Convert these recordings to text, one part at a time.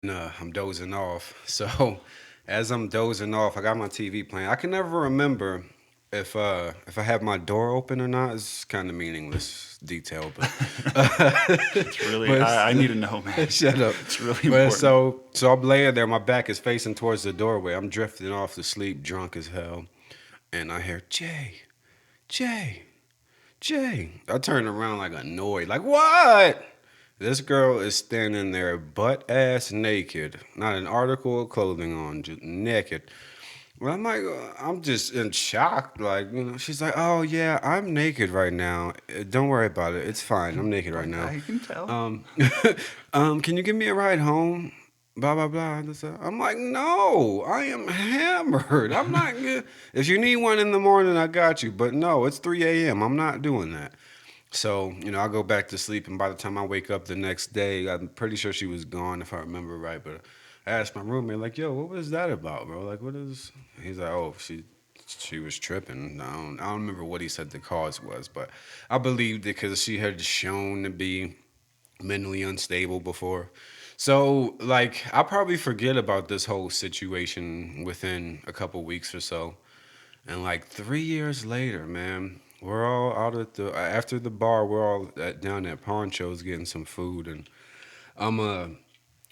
I'm dozing off. So as I'm dozing off, I got my TV playing. I can never remember if I have my door open or not. It's kind of meaningless detail, but It's really, I but need to know, man. shut up. It's really But important. so I'm laying there. My back is facing towards the doorway. I'm drifting off to sleep, drunk as hell, and I hear Jay, Jay. I turn around like annoyed, like what? This girl is standing there butt ass naked, not an article of clothing on, just naked. Well, I'm like, I'm just in shock. Like, she's like, oh yeah, I'm naked right now. Don't worry about it. It's fine. I'm naked right Like, now. I can tell. Um, can you give me a ride home? Blah blah blah. I'm like, no, I am hammered. I'm not. If you need one in the morning, I got you. But no, it's 3 a.m. I'm not doing that. So, I go back to sleep, and by the time I wake up the next day, I'm pretty sure she was gone, if I remember right. But I asked my roommate, like, yo, what was that about, bro? Like, what is. He's like, oh, she was tripping. I don't remember what he said the cause was, but I believed it because she had shown to be mentally unstable before. So, like, I'll probably forget about this whole situation within a couple weeks or so. And like 3 years later, man, we're all out at the after the bar. We're all down at Poncho's getting some food, and I'm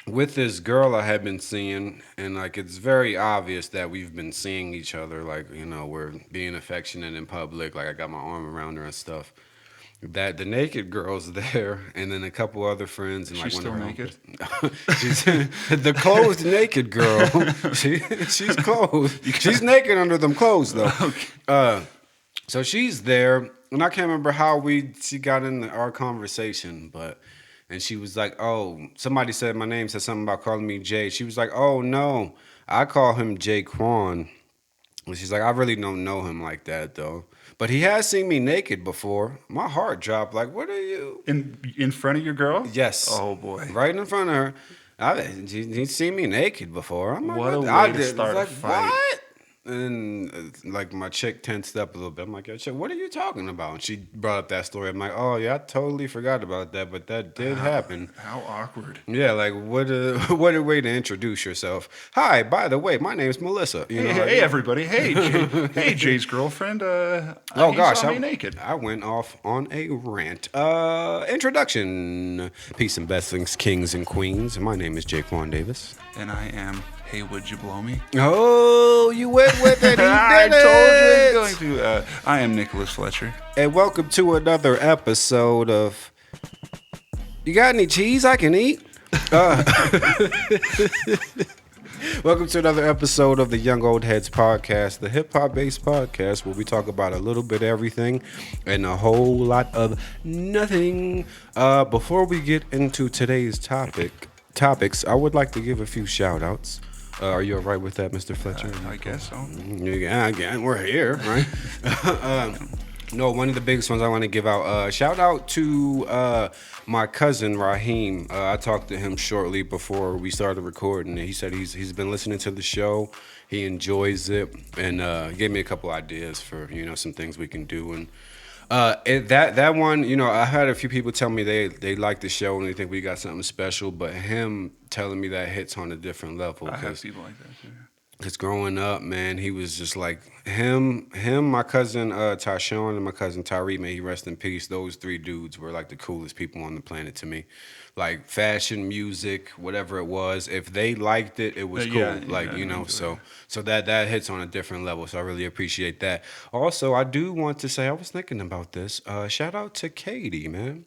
with this girl I had been seeing, and like it's very obvious that we've been seeing each other. Like we're being affectionate in public. Like I got my arm around her and stuff. That the naked girl's there, and then a couple other friends, and like She's one of still her naked. uncles. She's the clothed naked girl. She's clothed. She's naked under them clothes though. Okay. Uh, so she's there, and I can't remember how she got into our conversation, but and she was like, "Oh, somebody said my name, said something about calling me Jay." She was like, "Oh no, I call him Jaquan." And she's like, "I really don't know him like that though, but he has seen me naked before." My heart dropped. Like, what are you? In front of your girl? Yes, Oh boy. right in front of her. He's seen me naked before. I'm like, What a what? I way to did. It's start a like, fight. what? And like my chick tensed up a little bit. I'm like, yo, chick, what are you talking about? And she brought up that story. I'm like, oh yeah, I totally forgot about that, but that did happen. How awkward. Yeah, like what a what a way to introduce yourself. Hi, by the way, my name's Melissa. Hey, Like, hey, everybody. Hey, Jay. Hey, Jay's girlfriend. oh He gosh, saw me naked. I went off on a rant. Introduction. Peace and blessings, kings and queens. My name is Jaquan Davis. And I am, hey, would you blow me? Oh, you went with it. He I did told you it. it's going to. I am Nicholas Fletcher. And welcome to another episode of. You got any cheese I can eat? Welcome to another episode of the Young Old Heads podcast, the hip hop based podcast where we talk about a little bit of everything and a whole lot of nothing. Before we get into today's topics, I would like to give a few shout outs. Are you all right with that, Mr. Fletcher? I guess so. Yeah, again, we're here, right? No, one of the biggest ones I want to give out. Shout out to my cousin Raheem. I talked to him shortly before we started recording. He said he's been listening to the show. He enjoys it, and he gave me a couple ideas for some things we can do. And that one, I had a few people tell me they like the show and they think we got something special. But him telling me that hits on a different level. I have people like that too. Because growing up, man, he was just like him, my cousin Tyshawn, and my cousin Tyree, may he rest in peace. Those three dudes were like the coolest people on the planet to me. Like fashion, music, whatever it was. If they liked it, it was cool. Yeah, Like, yeah, so that hits on a different level. So I really appreciate that. Also, I do want to say I was thinking about this. Shout out to Katie, man.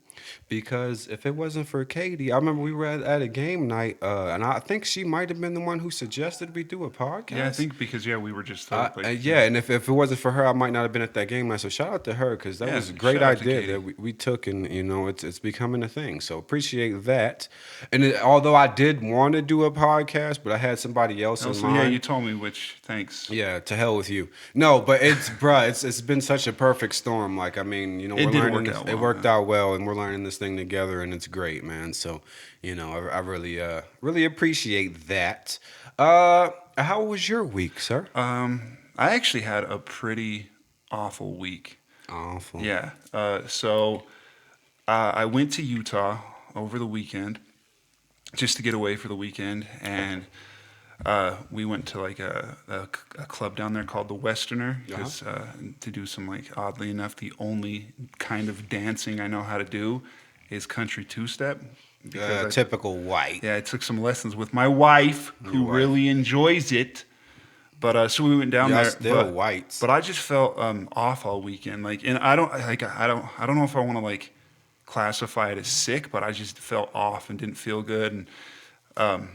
Because if it wasn't for Katie, I remember we were at a game night, and I think she might have been the one who suggested we do a podcast. Yeah, I think because we were just Yeah, and if it wasn't for her, I might not have been at that game night. So shout out to her because that was a great shout out to idea Katie. that we took, and it's becoming a thing. So appreciate that. And although I did want to do a podcast, but I had somebody else in mind. Yeah, you told me, which thanks. Yeah, to hell with you. No, but it's been such a perfect storm. Like, I mean, we're learning this. It worked out well, and we're learning this thing together, and it's great, man. So, I really appreciate that. How was your week, sir? I actually had a pretty awful week. Awful. Yeah. So I went to Utah over the weekend. just to get away for the weekend, and we went to like a club down there called the Westerner because to do some, like, oddly enough, the only kind of dancing I know how to do is country two-step. Because Typical white. I took some lessons with my wife, who really enjoys it. But so we went down Y'all there. still whites. But I just felt off all weekend. Like, and I don't know if I want to, like, classify it as sick, but I just felt off and didn't feel good, and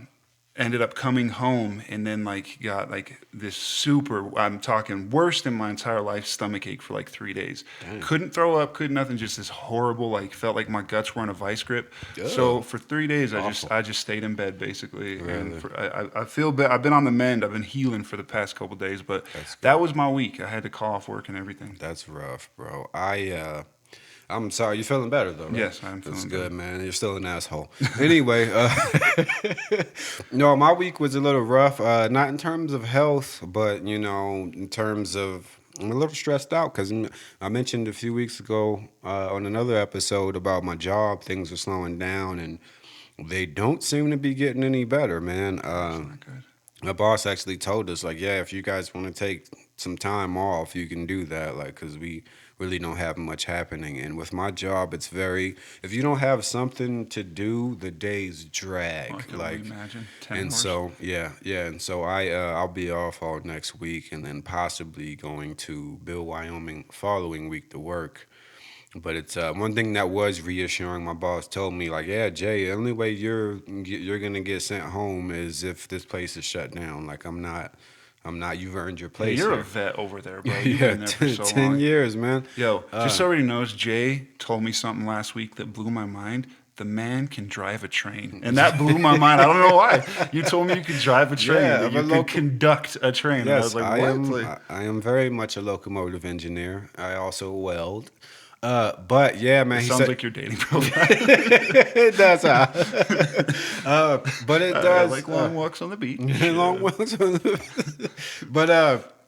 ended up coming home, and then, like, got, like, this super, I'm talking worst in my entire life, stomach ache for like 3 days. Dang. Couldn't throw up, couldn't nothing, just this horrible, like, felt like my guts were in a vice grip. Ugh. So for 3 days Awful. I just stayed in bed basically. Really? And I feel bad. I've been on the mend. I've been healing for the past couple days, but that was my week. I had to call off work and everything. That's rough, bro. I'm sorry. You're feeling better though, right? Yes, I'm feeling That's good, better. man. You're still an asshole. Anyway, no, my week was a little rough. Not in terms of health, but in terms of I'm a little stressed out because I mentioned a few weeks ago on another episode about my job. Things are slowing down, and they don't seem to be getting any better, man. That's not good. My boss actually told us, like, yeah, if you guys want to take some time off, you can do that, like, because we really don't have much happening. And with my job, it's if you don't have something to do, the days drag. I can like, only imagine. 10 and horse. so, yeah, and so I'll be off all next week, and then possibly going to Bill, Wyoming, following week to work. But it's one thing that was reassuring. My boss told me, like, yeah, Jay, the only way you're gonna get sent home is if this place is shut down. Like, I'm not. You've earned your place. You're here. a vet over there, bro. Yeah, You've been there for so 10 long. years, man. Yo, just so everybody knows, Jay told me something last week that blew my mind. The man can drive a train, and that blew my mind. I don't know why. You told me you could drive a train, Yeah, that you could conduct a train. And I was Yes, like, what? I am very much a locomotive engineer. I also weld. But yeah, man, he Sounds said like your dating profile. it does. But it does. Like long walks on the beach. Long walks. But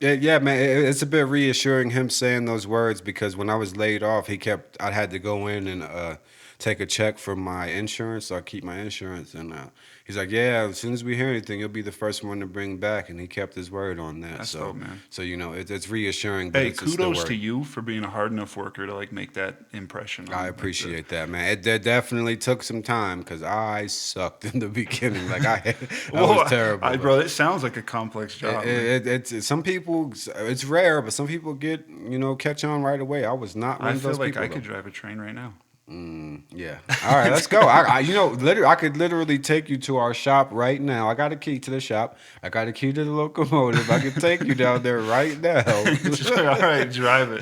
yeah, man, it's a bit reassuring him saying those words because when I was laid off, I had to go in and take a check for my insurance, so I keep my insurance, and he's like, yeah, as soon as we hear anything, you'll be the first one to bring back, and he kept his word on that. That's so, dope, man. So it's reassuring. But Hey, it's still kudos work. to you for being a hard enough worker to, like, make that impression. I appreciate that, man. It definitely took some time because I sucked in the beginning. Like I was terrible. Bro, it sounds like a complex job. It's some people. It's rare, but some people get catch on right away. I was not one I of feel those like people. I could drive a train right now. Yeah. All right, let's go. Literally, I could literally take you to our shop right now. I got a key to the shop. I got a key to the locomotive. I could take you down there right now. Just like, all right, drive it.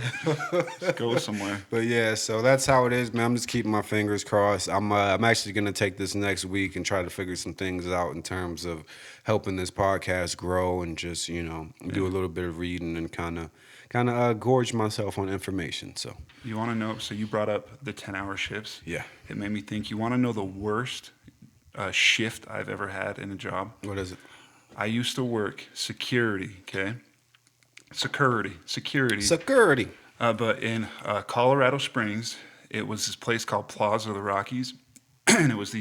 Let's go somewhere. But yeah, so that's how it is, man. I'm just keeping my fingers crossed. I'm actually gonna take this next week and try to figure some things out in terms of helping this podcast grow and just do a little bit of reading and kind of gorge myself on information. So You want to know? So you brought up the 10-hour shifts. yeah, It made me think. You want to know the worst shift I've ever had in a job? what is it? I used to work security. Okay, security. Security. But in Colorado Springs, it was this place called Plaza of the Rockies, and it was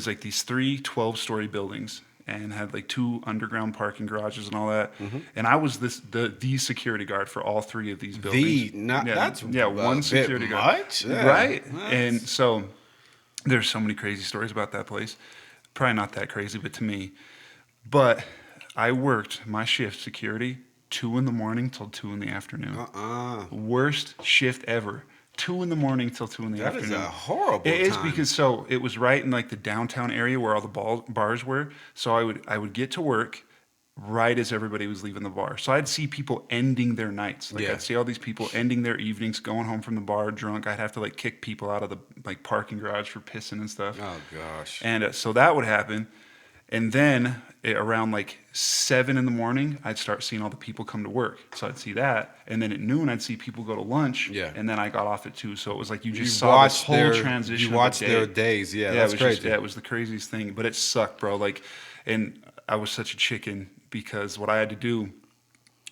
like these 3 12-story buildings, and had like 2 underground parking garages and all that. Mm-hmm. And I was the security guard for all 3 of these buildings. That's one security guard, much? Yeah. right? That's- And so there's so many crazy stories about that place. Probably not that crazy, but to me. But I worked my shift security 2 in the morning till 2 in the afternoon. Worst shift ever. 2 in the morning till 2 in the afternoon. That is a horrible It is time. because it was right in like the downtown area where all the bars were. So I would get to work right as everybody was leaving the bar. So I'd see people ending their nights. Like Yeah. I'd see all these people ending their evenings, going home from the bar drunk. I'd have to like kick people out of the like parking garage for pissing and stuff. Oh gosh. And so that would happen. And then around like 7 in the morning, I'd start seeing all the people come to work. So I'd see that. And then at noon, I'd see people go to lunch. Yeah. And then I got off at 2. So it was like you just You saw this watched whole transition. You watched of the day. their days. Yeah, Yeah, that's it was crazy. it was the craziest thing. But it sucked, bro. Like, and I was such a chicken because what I had to do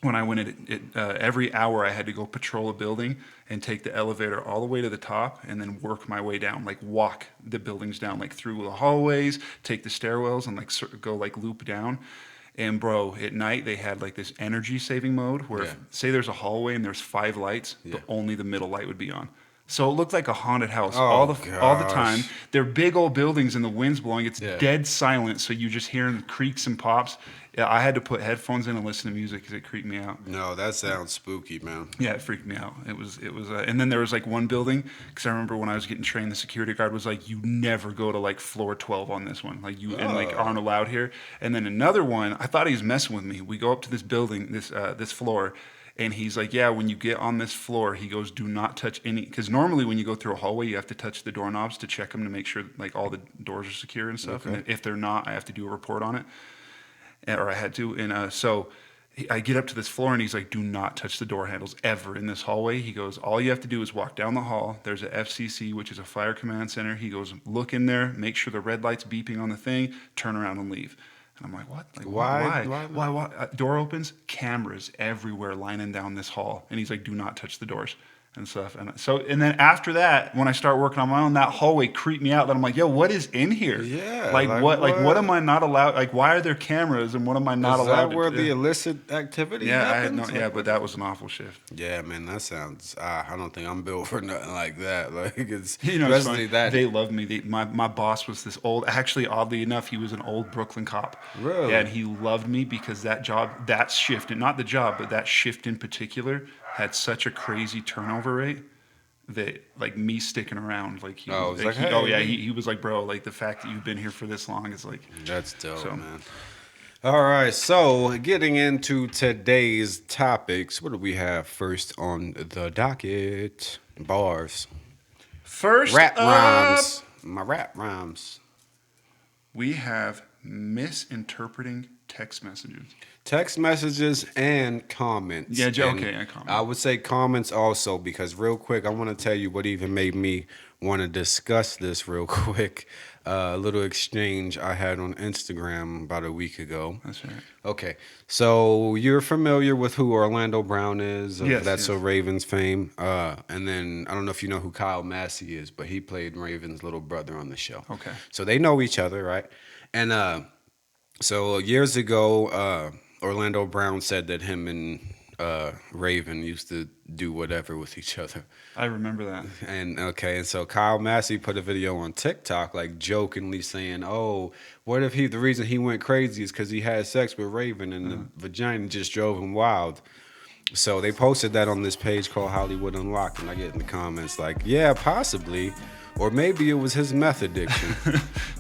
when I went every hour I had to go patrol a building and take the elevator all the way to the top and then work my way down, like walk the buildings down, like through the hallways, take the stairwells and like go like loop down. And bro, at night they had like this energy saving mode where Yeah. if, say there's a hallway and there's 5 lights, Yeah. but only the middle light would be on. So it looked like a haunted house Oh, all the time. gosh. They're big old buildings and the wind's blowing. It's Yeah. dead silent, so you just hearing creaks and pops. Yeah, I had to put headphones in and listen to music because it creeped me out. No, that sounds spooky, man. Yeah, it freaked me out. It was, and then there was like one building because I remember when I was getting trained, the security guard was like, "You never go to like floor 12 on this one, like you and like aren't allowed here." And then another one, I thought he was messing with me. We go up to this building, this floor, and he's like, "Yeah, when you get on this floor," he goes, "Do not touch any," because normally when you go through a hallway, you have to touch the doorknobs to check them to make sure like all the doors are secure and stuff. Okay. And if they're not, I have to do a report on it, or I had to, and so. I get up to this floor and he's like, "Do not touch the door handles ever in this hallway." He goes, "All you have to do is walk down the hall. There's a FCC, which is a fire command center." He goes, "Look in there, make sure the red light's beeping on the thing, turn around and leave." And I'm like, "What? Like, why? Door opens, cameras everywhere lining down this hall." And he's like, "Do not touch the doors." And stuff. And so, and then after that, when I start working on my own, that hallway creeped me out. That I'm like, "Yo, what is in here? Yeah, like like what? Like what? what am I not allowed? Like why are there cameras and what am I not Is allowed?" that where to the do? illicit activity Yeah, I had happens? no. Yeah, but that was an awful shift. Yeah, man, that sounds. I don't think I'm built for nothing like that. Like it's You know, it's especially funny. that. They loved me. My boss was this old. Actually, oddly enough, he was an old Brooklyn cop. Really? Yeah, and he loved me because that job, that shift, and not the job, but that shift in particular had such a crazy turnover rate that like me sticking around, like he, Oh, was, it's like, oh hey. yeah, he was like, "Bro, like the fact that you've been here for this long is like." That's dope, So- man. All right, so getting into today's topics, what do we have first on the docket? Bars, First rap up, rhymes, my rap rhymes. we have misinterpreting text messages. Text messages and comments. Yeah, And okay, and comments. I would say comments also because real quick, I want to tell you what even made me want to discuss this real quick. A little exchange I had on Instagram about a week ago. That's right. Okay, so you're familiar with who Orlando Brown is? Of Yes, That's yes. So Ravens fame. And then I don't know if you know who Kyle Massey is, but he played Ravens' little brother on the show. Okay. So they know each other, right? And so years ago, Orlando Brown said that him and Raven used to do whatever with each other. I remember that. And so Kyle Massey put a video on TikTok, like jokingly saying, "Oh, what if the reason he went crazy is because he had sex with Raven and the vagina just drove him wild." So they posted that on this page called Hollywood Unlocked, and I get in the comments like, "Yeah, possibly." Or maybe it was his meth addiction,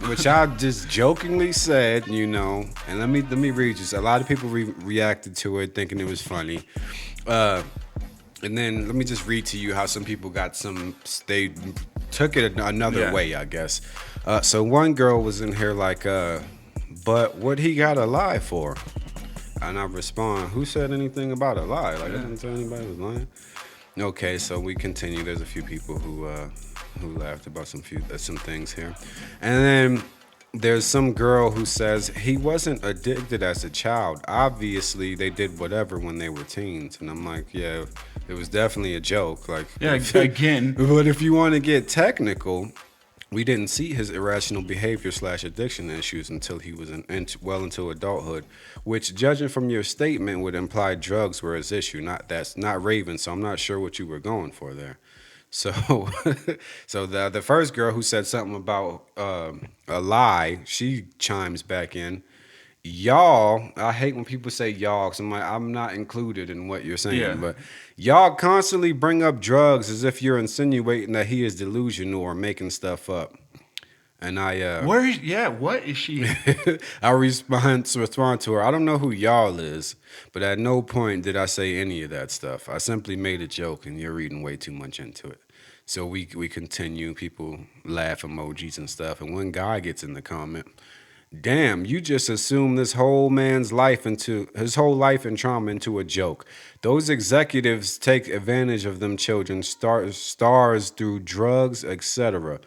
which I just jokingly said, and let me read you. So a lot of people reacted to it thinking it was funny. And then let me just read to you how some people they took it another way, I guess. So one girl was in here like, but what he got a lie for? And I respond, who said anything about a lie? Like, I didn't tell anybody was lying. Okay, so we continue. There's a few people who laughed about some things here. And then there's some girl who says he wasn't addicted as a child. Obviously, they did whatever when they were teens. And I'm like, yeah, it was definitely a joke. Like, Yeah, again. But if you want to get technical, we didn't see his irrational behavior / addiction issues until he was well into adulthood, which, judging from your statement, would imply drugs were his issue. That's not Raven. So I'm not sure what you were going for there. So, so the first girl who said something about a lie, she chimes back in. Y'all, I hate when people say y'all, because I'm not included in what you're saying, Yeah. but y'all constantly bring up drugs as if you're insinuating that he is delusional or making stuff up. And What is she? I respond to her, I don't know who y'all is, but at no point did I say any of that stuff. I simply made a joke, and you're reading way too much into it. So we continue, people laugh emojis and stuff, and one guy gets in the comment, damn, you just assumed this whole man's life his whole life and trauma into a joke. Those executives take advantage of them children, stars through drugs, etc.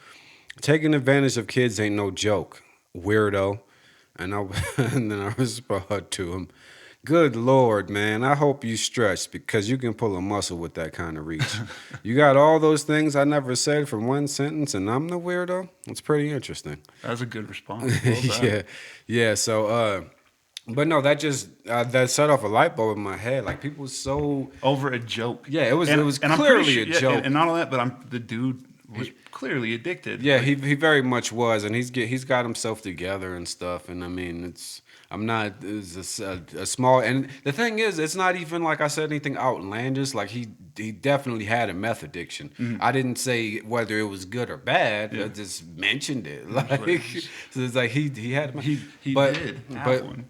Taking advantage of kids ain't no joke, weirdo. And then I respond to him, Good Lord, man. I hope you stretch because you can pull a muscle with that kind of reach. You got all those things I never said from one sentence, and I'm the weirdo. It's pretty interesting. That's a good response. Well done. Yeah. Yeah. So, but no, that just that set off a light bulb in my head. Like people so Over a joke. yeah, it was And I'm pretty clearly sure, a yeah, joke. and not only that, but the dude was clearly addicted. Yeah, Like, he very much was, and he's got himself together and stuff. And I mean, I'm not it's a small. And the thing is, it's not even like I said anything outlandish. Like he definitely had a meth addiction. I didn't say whether it was good or bad. I just mentioned it. Like so it's like he had he but, did have but one.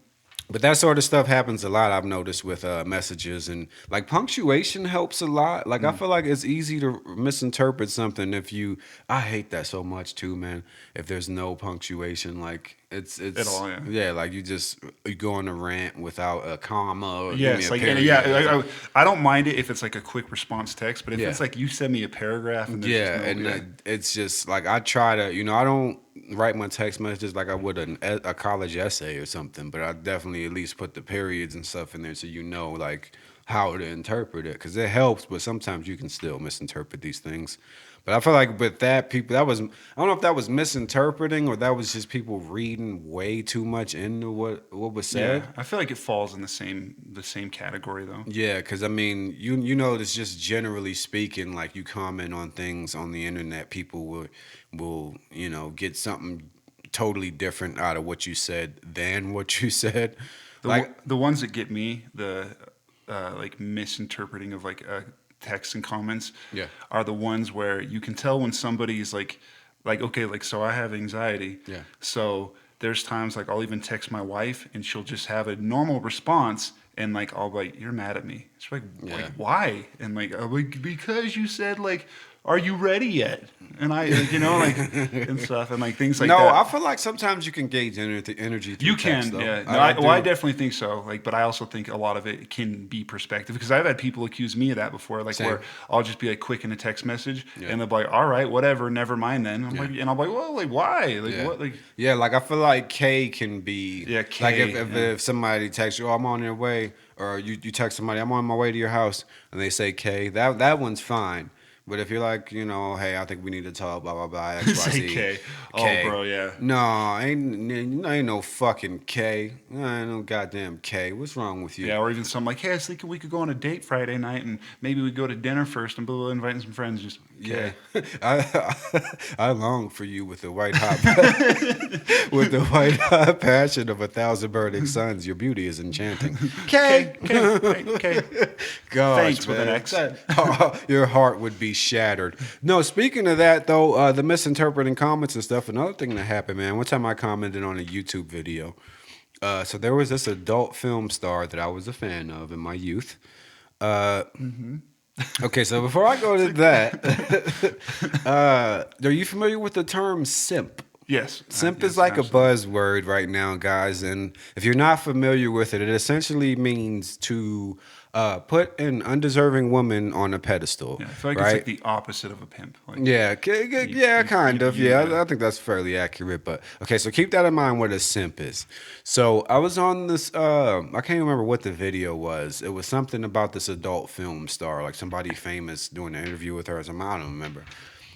But that sort of stuff happens a lot. I've noticed with messages and like punctuation helps a lot. Like I feel like it's easy to misinterpret something if you. I hate that so much too, man. If there's no punctuation, like it's At all, yeah. like you go on a rant without a comma or give me Yes, a like period. I don't mind it if it's like a quick response text, but if Yeah. it's like you send me a paragraph and there's Yeah, just no, and it's just like I try to, I don't write my text messages like I would a college essay or something, but I definitely at least put the periods and stuff in there so like how to interpret it because it helps, but sometimes you can still misinterpret these things. But I feel like with that, I don't know if that was misinterpreting or that was just people reading way too much into what was said. yeah. I feel like it falls in the same category though. Yeah, because I mean, you know, it's just generally speaking, like you comment on things on the internet, people will get something totally different out of what you said than what you said. The ones that get me, the like misinterpreting of like texts and comments, Yeah. are the ones where you can tell when somebody's like okay, like so I have anxiety, Yeah. so there's times like I'll even text my wife and she'll just have a normal response and like I'll be like, you're mad at me. It's like why? And like I'll be like, because you said like, are you ready yet? And I like and stuff and like things like no, that. I feel like sometimes you can gauge energy through You text, can, though. yeah. No, I I do. definitely think so. Like, but I also think a lot of it can be perspective because I've had people accuse me of that before, like Same. where I'll just be like quick in a text message Yeah. and they'll be like, "All right, whatever, never mind then." And I'll be like, "Well, like why? Like Yeah. what? Like Yeah, like I feel like K can be Yeah, like K, if somebody texts you, oh, I'm on your way, or you text somebody, I'm on my way to your house, and they say K, that one's fine. But if you're like, hey, I think we need to talk, blah blah blah, X Y say Z. K. Oh, bro, yeah. No, ain't no fucking K. Ain't no goddamn K. What's wrong with you? Yeah, or even some like, hey, I was thinking we could go on a date Friday night and maybe we go to dinner first and blah, blah, inviting some friends. Just Yeah, I long for you with the white hot passion of 1,000 burning suns. Your beauty is enchanting. K. Gosh, Thanks with an man. X. Your heart would be shattered. No, speaking of that though, the misinterpreting comments and stuff. Another thing that happened, man. One time I commented on a YouTube video. So there was this adult film star that I was a fan of in my youth. Okay, so before I go to that, are you familiar with the term simp? Yes. Simp Yes, is like absolutely. a buzzword right now, guys. And if you're not familiar with it, it essentially means to put an undeserving woman on a pedestal. Yeah, I feel like right? it's like the opposite of a pimp. Like, Yeah, kind of. yeah. I think that's fairly accurate. But okay, so keep that in mind what a simp is. So I was on this, I can't even remember what the video was. It was something about this adult film star, like somebody famous doing an interview with her or something. I don't remember.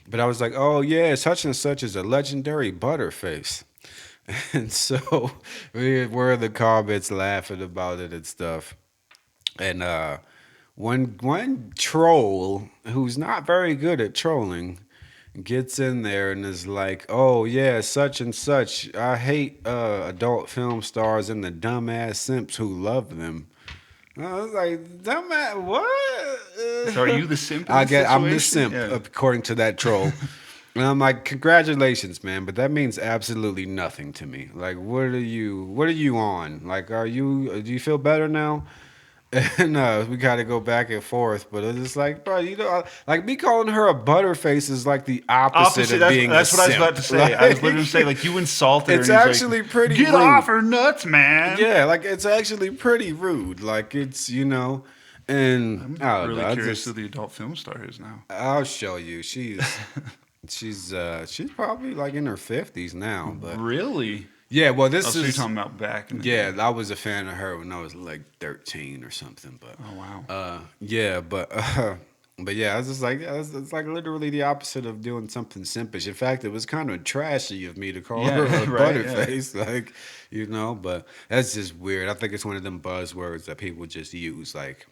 But I was like, oh, yeah, such and such is a legendary butterface. And so we were in the comments laughing about it and stuff. And one troll who's not very good at trolling gets in there and is like, "Oh yeah, such and such. I hate adult film stars and the dumbass simps who love them." I was like, "Dumbass, what?" So are you the simp in I'm this the situation? simp Yeah. according to that troll. And I'm like, "Congratulations, man," but that means absolutely nothing to me. Like, what are you on? Like, do you feel better now? And we got to go back and forth, but it's just like, bro, like me calling her a butterface is like the opposite of being that's a what I was simp. about to say. I was literally saying like you insulted her. It's and he's actually like, pretty Get rude. off her nuts, man. Yeah, like it's actually pretty rude. Like it's and I'm I don't really know. curious who the adult film star is now. I'll show you. She's probably like in her 50s now, but Really? Yeah, well, Oh, this so you're is talking about back in the yeah. day. I was a fan of her when I was like 13 or something. But Oh, wow. yeah, but yeah, it's just like it's like literally the opposite of doing something simpish. In fact, it was kind of trashy of me to call her Yeah, a right, yeah. butterface, like But that's just weird. I think it's one of them buzzwords that people just use, like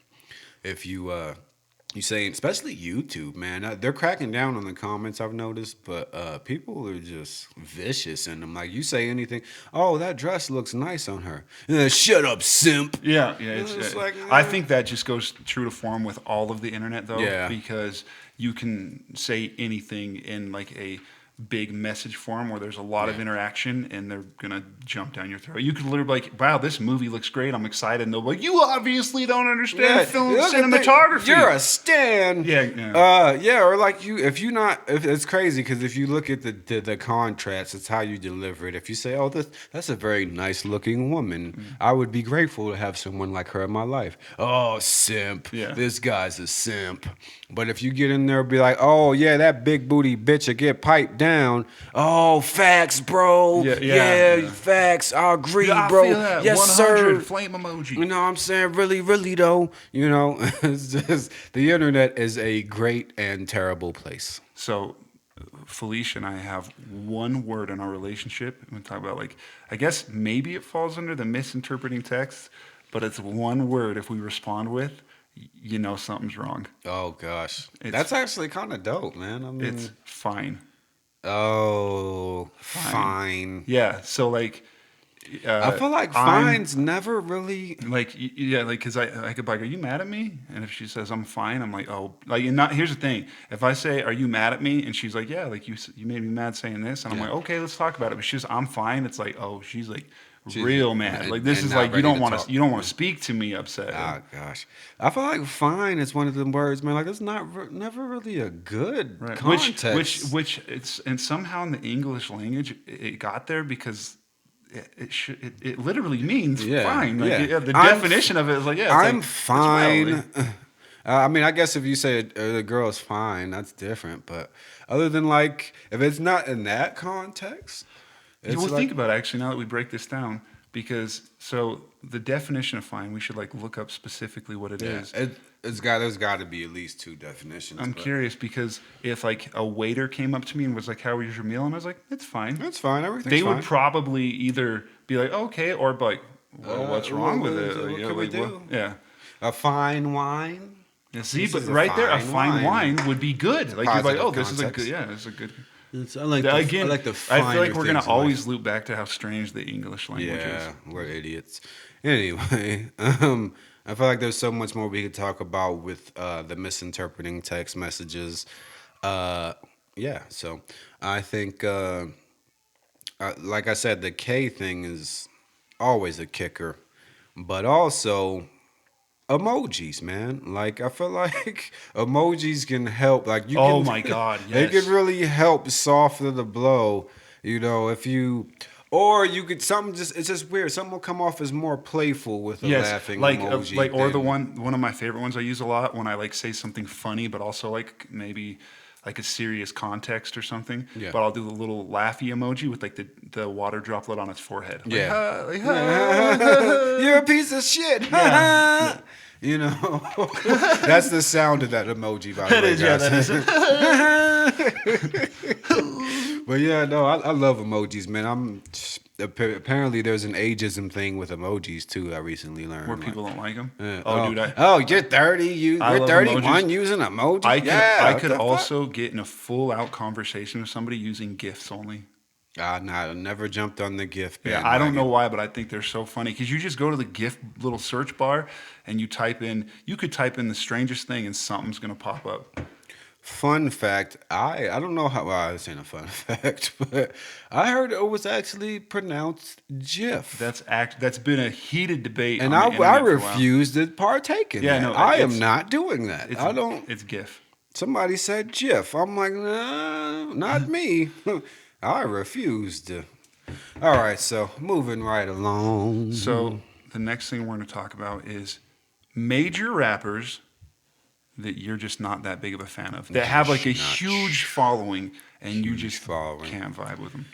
if you saying, especially YouTube, man, they're cracking down on the comments. I've noticed, but people are just vicious in them. Like you say anything, oh, that dress looks nice on her. Shut up, simp. Yeah, yeah. It's like, I think that just goes true to form with all of the internet, though, yeah, because you can say anything in like a big message form where there's a lot of Yeah. interaction, and they're gonna jump down your throat. You could literally be like, "Wow, this movie looks great. I'm excited." And they'll be like, "You obviously don't understand film look at cinematography. You're a stan. Yeah, yeah. Yeah, or like if it's crazy because if you look at the contrast, it's how you deliver it. If you say, "Oh, that's a very nice looking woman," I would be grateful to have someone like her in my life. Oh, simp. Yeah. This guy's a simp. But if you get in there and be like, "Oh yeah, that big booty bitch will get piped down." Oh, facts, bro. Yeah. Facts. I agree, Yeah, I bro. feel that. Yes, 100 sir. flame emoji. You know what I'm saying? Really, really though. It's just the internet is a great and terrible place. So, Felicia and I have one word in our relationship. We talk about like, I guess maybe it falls under the misinterpreting text, but it's one word. If we respond with, you know something's wrong. Oh gosh, It's- that's actually kind of dope, man. I mean, It's fine. oh, fine. Yeah. So like, I feel like I'm- fine's never really. Like yeah, like because I could be like, "Are you mad at me?" And if she says I'm fine, I'm like, "Oh, like." And not here's the thing: if I say, "Are you mad at me?" and she's like, "Yeah, like you made me mad saying this," and I'm Yeah. like, "Okay, let's talk about it." But she's, "I'm fine." It's like, oh, she's like She's- real mad. and- Like this and is not like you ready don't to want talk. to you don't want to speak to me upset. Oh gosh, I feel like fine is one of them words, man. Like it's never really a good Right. context. Which it's and somehow in the English language it got there because it literally means Yeah, fine. Like, yeah. the I'm definition of it is like yeah, it's I'm like, it's fine. well, I mean, I guess if you say the girl's fine, that's different. But other than like, if it's not in that context, it's Well, like, think about it, actually now that we break this down, because so the definition of fine, we should like look up specifically what it yeah, is. there's got to be at least two definitions. I'm but curious because if like a waiter came up to me and was like, "How was your meal?" and I was like, "It's fine," That's fine. Everything's they fine. would probably either be like, "Okay," or be like, "Well, what's wrong with it?" what Like, can we like, well, do? yeah. A fine wine. Yeah, see, This but is a right there, a fine fine wine would be good. Like you're like, Positive "Oh, this is a context. good, yeah, this is a good." I like Again, I I feel finer like we're gonna things in life. always loop back to how strange the English language Yeah, is. we're idiots. Anyway, I feel like there's so much more we could talk about with the misinterpreting text messages. Yeah, so I think, like I said, the K thing is always a kicker, but also emojis, man. Like I feel like emojis can help. Like you Oh can, my God, they yes. can really help soften the blow. If you, or you could something just it's just weird. Something will come off as more playful with a laughing like emoji. like or the than- one of my favorite ones I use a lot when I like say something funny, but also like maybe like a serious context or something. Yeah. But I'll do the little laughy emoji with like the water droplet on its forehead. Like, Yeah. "Ha," like, "Ha." You're a piece of shit. Yeah. That's the sound of that emoji, by the That way, is, yeah, guys. that is. But yeah, no, I love emojis, man. Apparently there's an ageism thing with emojis too. I recently learned Where people don't like them. Yeah. Dude, You're 30. You're love 31 emojis. using emoji. I what could the fuck? also get in a full out conversation with somebody using GIFs only. Nah, I never jumped on the GIF. Yeah, I don't know why, but I think they're so funny because you just go to the GIF little search bar and you could type in the strangest thing and something's gonna pop up. Fun fact, I don't know how, well, this ain't a fun fact, but I heard it was actually pronounced GIF. That's been a heated debate. And on the I internet for a while. refuse to partake in Yeah, that. no, I am it's- not doing that. I don't. It's GIF. Somebody said GIF. I'm like, nah, not me. I refused. All right, so moving right along. So the next thing we're going to talk about is major rappers that you're just not that big of a fan of, that have like a Just not huge following, and you huge just following. can't vibe with them.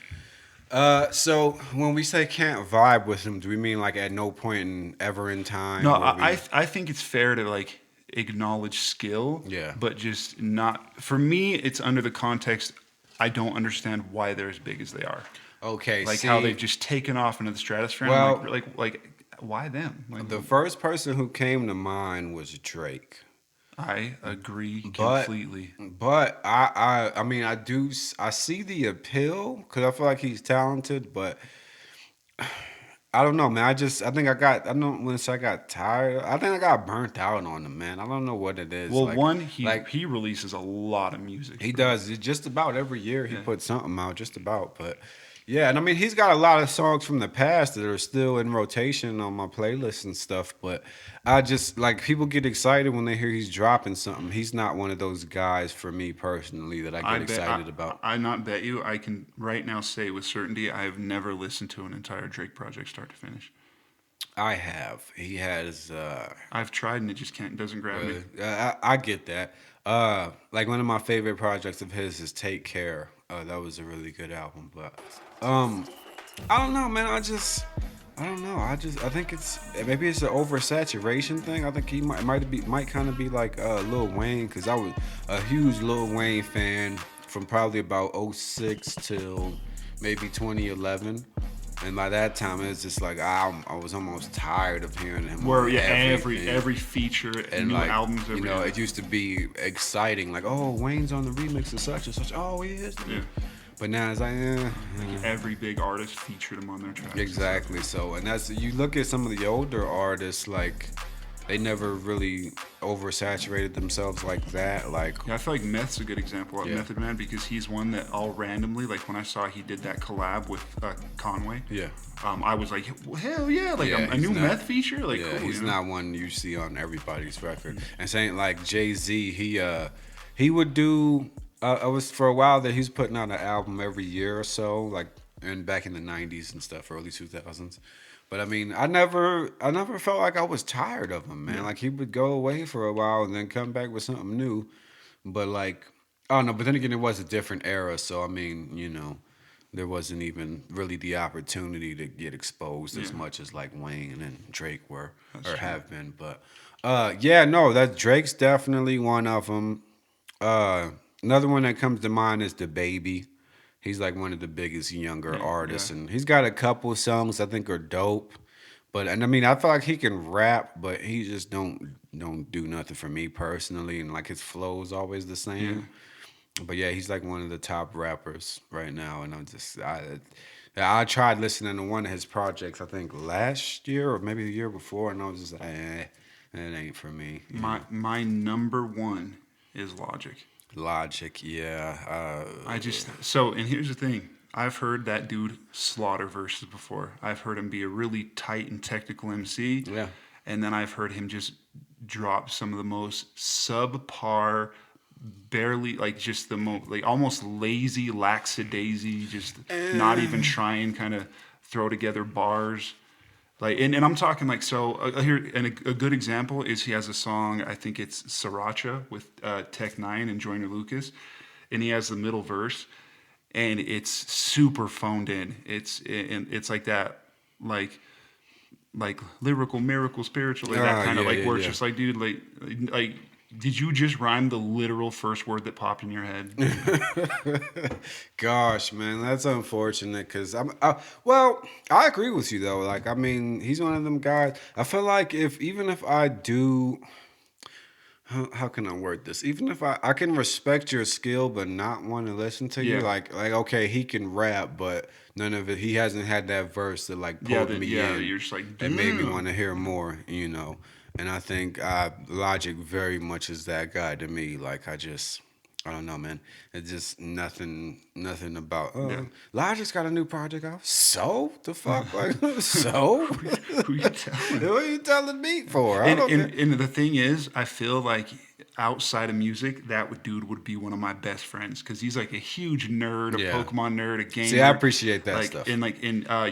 So when we say can't vibe with him, do we mean like at no point in ever in No, time where we? I think it's fair to like acknowledge skill, Yeah. but just not. For me, it's under the context. I don't understand why they're as big as they are. Okay, Like how see, they've just taken off into the stratosphere. And I'm well, like, why them? Like, the first person who came to mind was Drake. I agree But completely. I mean I see the appeal because I feel like he's talented, but I don't know, man. I don't want to say I got tired. I think I got burnt out on him, man. I don't know what it is. Well, one, Like he releases a lot of music. he Bro. does it just about every year. He Yeah. puts something out, just about. But yeah, and I mean he's got a lot of songs from the past that are still in rotation on my playlist and stuff. But I just like people get excited when they hear he's dropping something. He's not one of those guys for me personally that I I get bet excited about. I not bet you. I can right now say with certainty I have never listened to an entire Drake project start to finish. I have. He has. I've tried and it just can't doesn't grab me. I get that. Like one of my favorite projects of his is Take Care. That was a really good album, but um, I don't know, man. I don't know. I think it's maybe it's an oversaturation thing. I think he might kind of be like Lil Wayne because I was a huge Lil Wayne fan from probably about '06 till maybe 2011. And by that time, it's just like I was almost tired of hearing him. Where on yeah, everything. every feature, And new like albums, every it used to be exciting. Like, oh, Wayne's on the remix of such and such. Oh, he is. yeah, But now it's like, every big artist featured him on their tracks. exactly. So, and that's you look at some of the older artists, like they never really oversaturated themselves like that. Like, Yeah, I feel like Meth's a good example of Yeah. Method Man because he's one that all randomly, like when I saw he did that collab with Conway, yeah, I was like, well, hell yeah, like Yeah, a he's new not- Meth feature, like yeah, cool. he's you know? not one you see on everybody's record. And saying like Jay-Z, he would do. I was for a while that he's putting out an album every year or so, like and back in the '90s and stuff, early 2000s. But I mean, I never felt like I was tired of him, man. Yeah. Like he would go away for a while and then come back with something new. But like, I don't know. But then again, it was a different era, so I mean, there wasn't even really the opportunity to get exposed as Yeah. much as like Wayne and Drake were That's or true. have been. But yeah, no, that Drake's definitely one of them. Another one that comes to mind is the Baby. He's like one of the biggest younger Yeah, artists, yeah. and he's got a couple songs I think are dope. But and I mean, I feel like he can rap, but he just don't do nothing for me personally, and like his flow is always the same. But yeah, he's like one of the top rappers right now, and I tried listening to one of his projects I think last year or maybe the year before, and I was just like, it ain't for me. My number one is Logic. Logic, yeah. I just so and here's the thing. I've heard that dude slaughter verses before. I've heard him be a really tight and technical MC. Yeah. And then I've heard him just drop some of the most subpar, barely like just the most like almost lazy, lackadaisy, just not even trying kind of throw together bars. Like and I'm talking like so here and a good example is he has a song I think it's Sriracha with Tech Nine and Joyner Lucas, and he has the middle verse, and it's super phoned in. It's like that like lyrical miracle spiritual like that kind of Yeah, like yeah, where it's yeah. just like dude like did you just rhyme the literal first word that popped in your head? Gosh, man, that's unfortunate because well, I agree with you though. Like, I mean, he's one of them guys. I feel like even if I do, how can I word this? Even if I can respect your skill, but not want to listen to you, Yeah. like okay, he can rap, but none of it. He hasn't had that verse that like pulled me in. You're just like It made me damn. want to hear more. And I think Logic very much is that guy to me. Like I don't know, man. It's just nothing about. Yeah. Logic's got a new project out. So the fuck, like so. Who you telling? What are you telling me for? I don't care. And the thing is, I feel like outside of music, that dude would be one of my best friends because he's like a huge nerd, a Yeah. Pokemon nerd, a gamer. See, I appreciate that like, stuff. And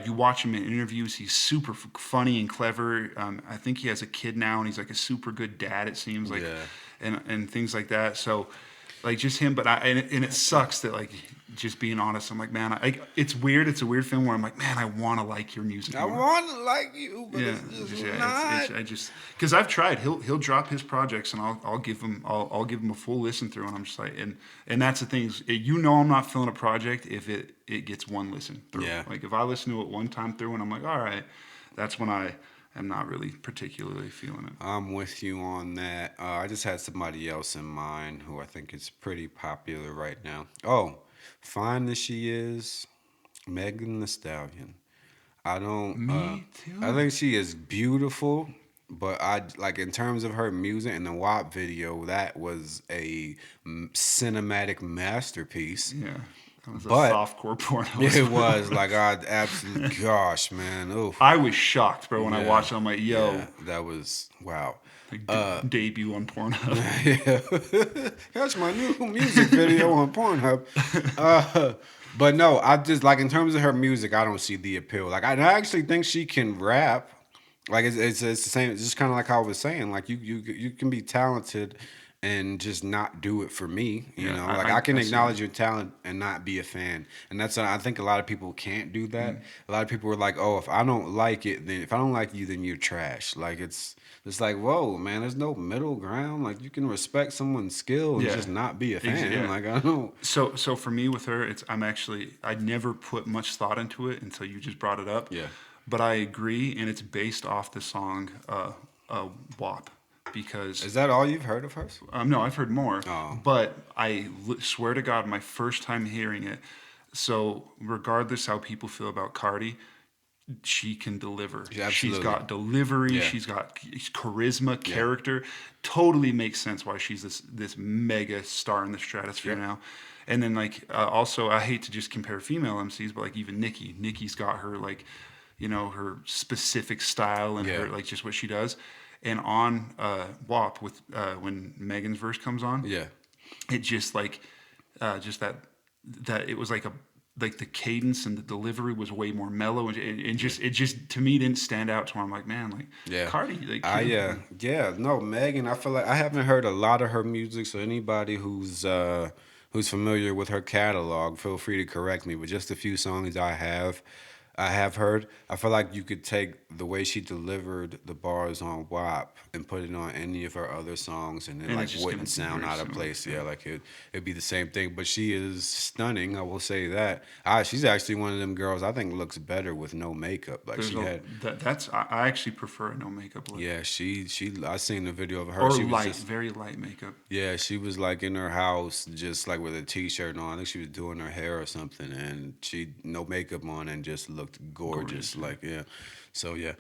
you watch him in interviews, he's super funny and clever. I think he has a kid now, and he's like a super good dad. It seems like, Yeah. and things like that. So. like just him. But and it sucks that like just being honest. I'm like, man, it's weird. It's a weird film where I'm like, man, I want to like your music I more. want to like you, but Yeah, it's just yeah. not. I just because I've tried. He'll drop his projects and I'll give him I'll give him a full listen through, and I'm just like, and that's the thing is, I'm not feeling a project if it gets one listen through. Yeah. Like if I listen to it one time through and I'm like, all right, that's when I am not really particularly feeling it. I'm with you on that. I just had somebody else in mind who I think is pretty popular right now. Oh, fine as she is, Megan Thee Stallion. I don't. Me I too. think she is beautiful, but I like in terms of her music and the WAP video, that was a cinematic masterpiece. Yeah, that was a But softcore porno. it was like, I absolutely, gosh, man, oof. I was shocked, bro, when I Yeah, watched it. I'm like, yo, yeah, that was wow. like debut on Pornhub. Yeah, that's my new music video on Pornhub. But no, I just like in terms of her music, I don't see the appeal. Like I actually think she can rap. Like it's the same. It's just kind of like how I was saying. Like you can be talented and just not do it for me. You Yeah, know, like I can I see acknowledge that. your talent and not be a fan. And that's I think a lot of people can't do that. A lot of people are like, oh, if I don't like it, then if I don't like you, then you're trash. Like it's like, whoa, man, there's no middle ground. Like you can respect someone's skill and Yeah. just not be a fan. Yeah. Like I don't. So for me with her, I never put much thought into it until you just brought it up. Yeah. But I agree, and it's based off the song WAP because Is that all you've heard of hers? no, I've heard more, Oh. but swear to God, my first time hearing it. So regardless how people feel about Cardi, she can deliver. Yeah, She's absolutely. got delivery. Yeah. She's got charisma, character. Totally makes sense why she's this mega star in the stratosphere Yeah. now. And then like also, I hate to just compare female MCs, but like even Nicki. Nicki's got her like, her specific style and Yeah. her like just what she does. And on WAP with when Megan's verse comes on, Yeah. it just like just that it was like the cadence and the delivery was way more mellow and just it just to me didn't stand out to where I'm like, man, like Yeah. Cardi, like Yeah, no, Megan, I feel like I haven't heard a lot of her music, so anybody who's familiar with her catalog, feel free to correct me, but just a few songs I have heard. I feel like you could take the way she delivered the bars on WAP and put it on any of her other songs, and it And like it's just wouldn't gonna be sound very out of similar, place. yeah. Yeah, like it'd be the same thing. But she is stunning. I will say that. She's actually one of them girls I think looks better with no makeup. Like there's she had. I actually prefer a no makeup look. Yeah, she. I seen the video of her. Or She was light, just. very light makeup. Yeah, she was like in her house, just like with a t-shirt on. I think she was doing her hair or something, and she no makeup on and just looked gorgeous. Like yeah, so yeah.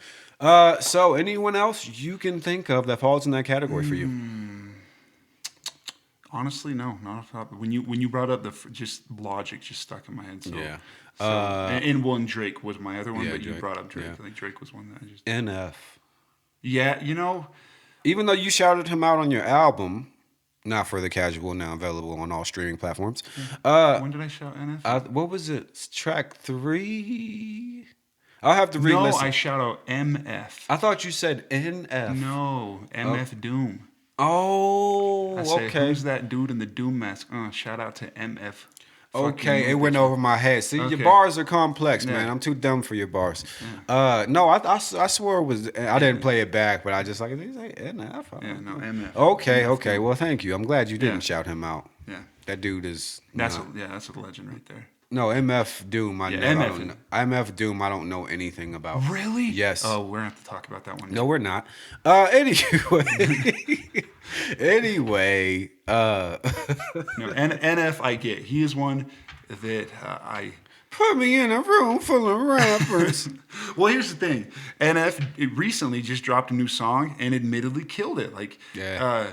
So anyone else you can think of that falls in that category for you? Honestly, no, not off the top. When you brought up just Logic, just stuck in my head. So, Yeah. So, and one Drake was my other one, yeah, but you Drake, brought up Drake. yeah. I think Drake was one that I just. NF. Yeah, Even though you shouted him out on your album, not for the casual, now available on all streaming platforms. when did I shout NF? What was it? Track 3. I'll have to No, re-listen. I shout out MF. I thought you said NF. No, MF Doom. Oh, I say, okay. who's that dude in the Doom mask? Shout out to MF. Okay, Fucking it went bitch. over my head. See, Okay. your bars are complex, man. Yeah. I'm too dumb for your bars. No, I swore it was. I didn't play it back, but I just like, did he say NF? Yeah, no, MF. Okay, MF okay. Doom. Well, thank you. I'm glad you didn't Yeah. shout him out. Yeah, That dude is. that's a legend right there. No, MF Doom. I Yeah, know. I MF don't know. MF Doom. I don't know anything about. Really? Yes. Oh, we're gonna have to talk about that one. No, we're not. Anyway. Anyway. No, NF I get. He is one that I. Put me in a room full of rappers. Well, here's the thing. NF recently just dropped a new song and admittedly killed it. Like, Yeah.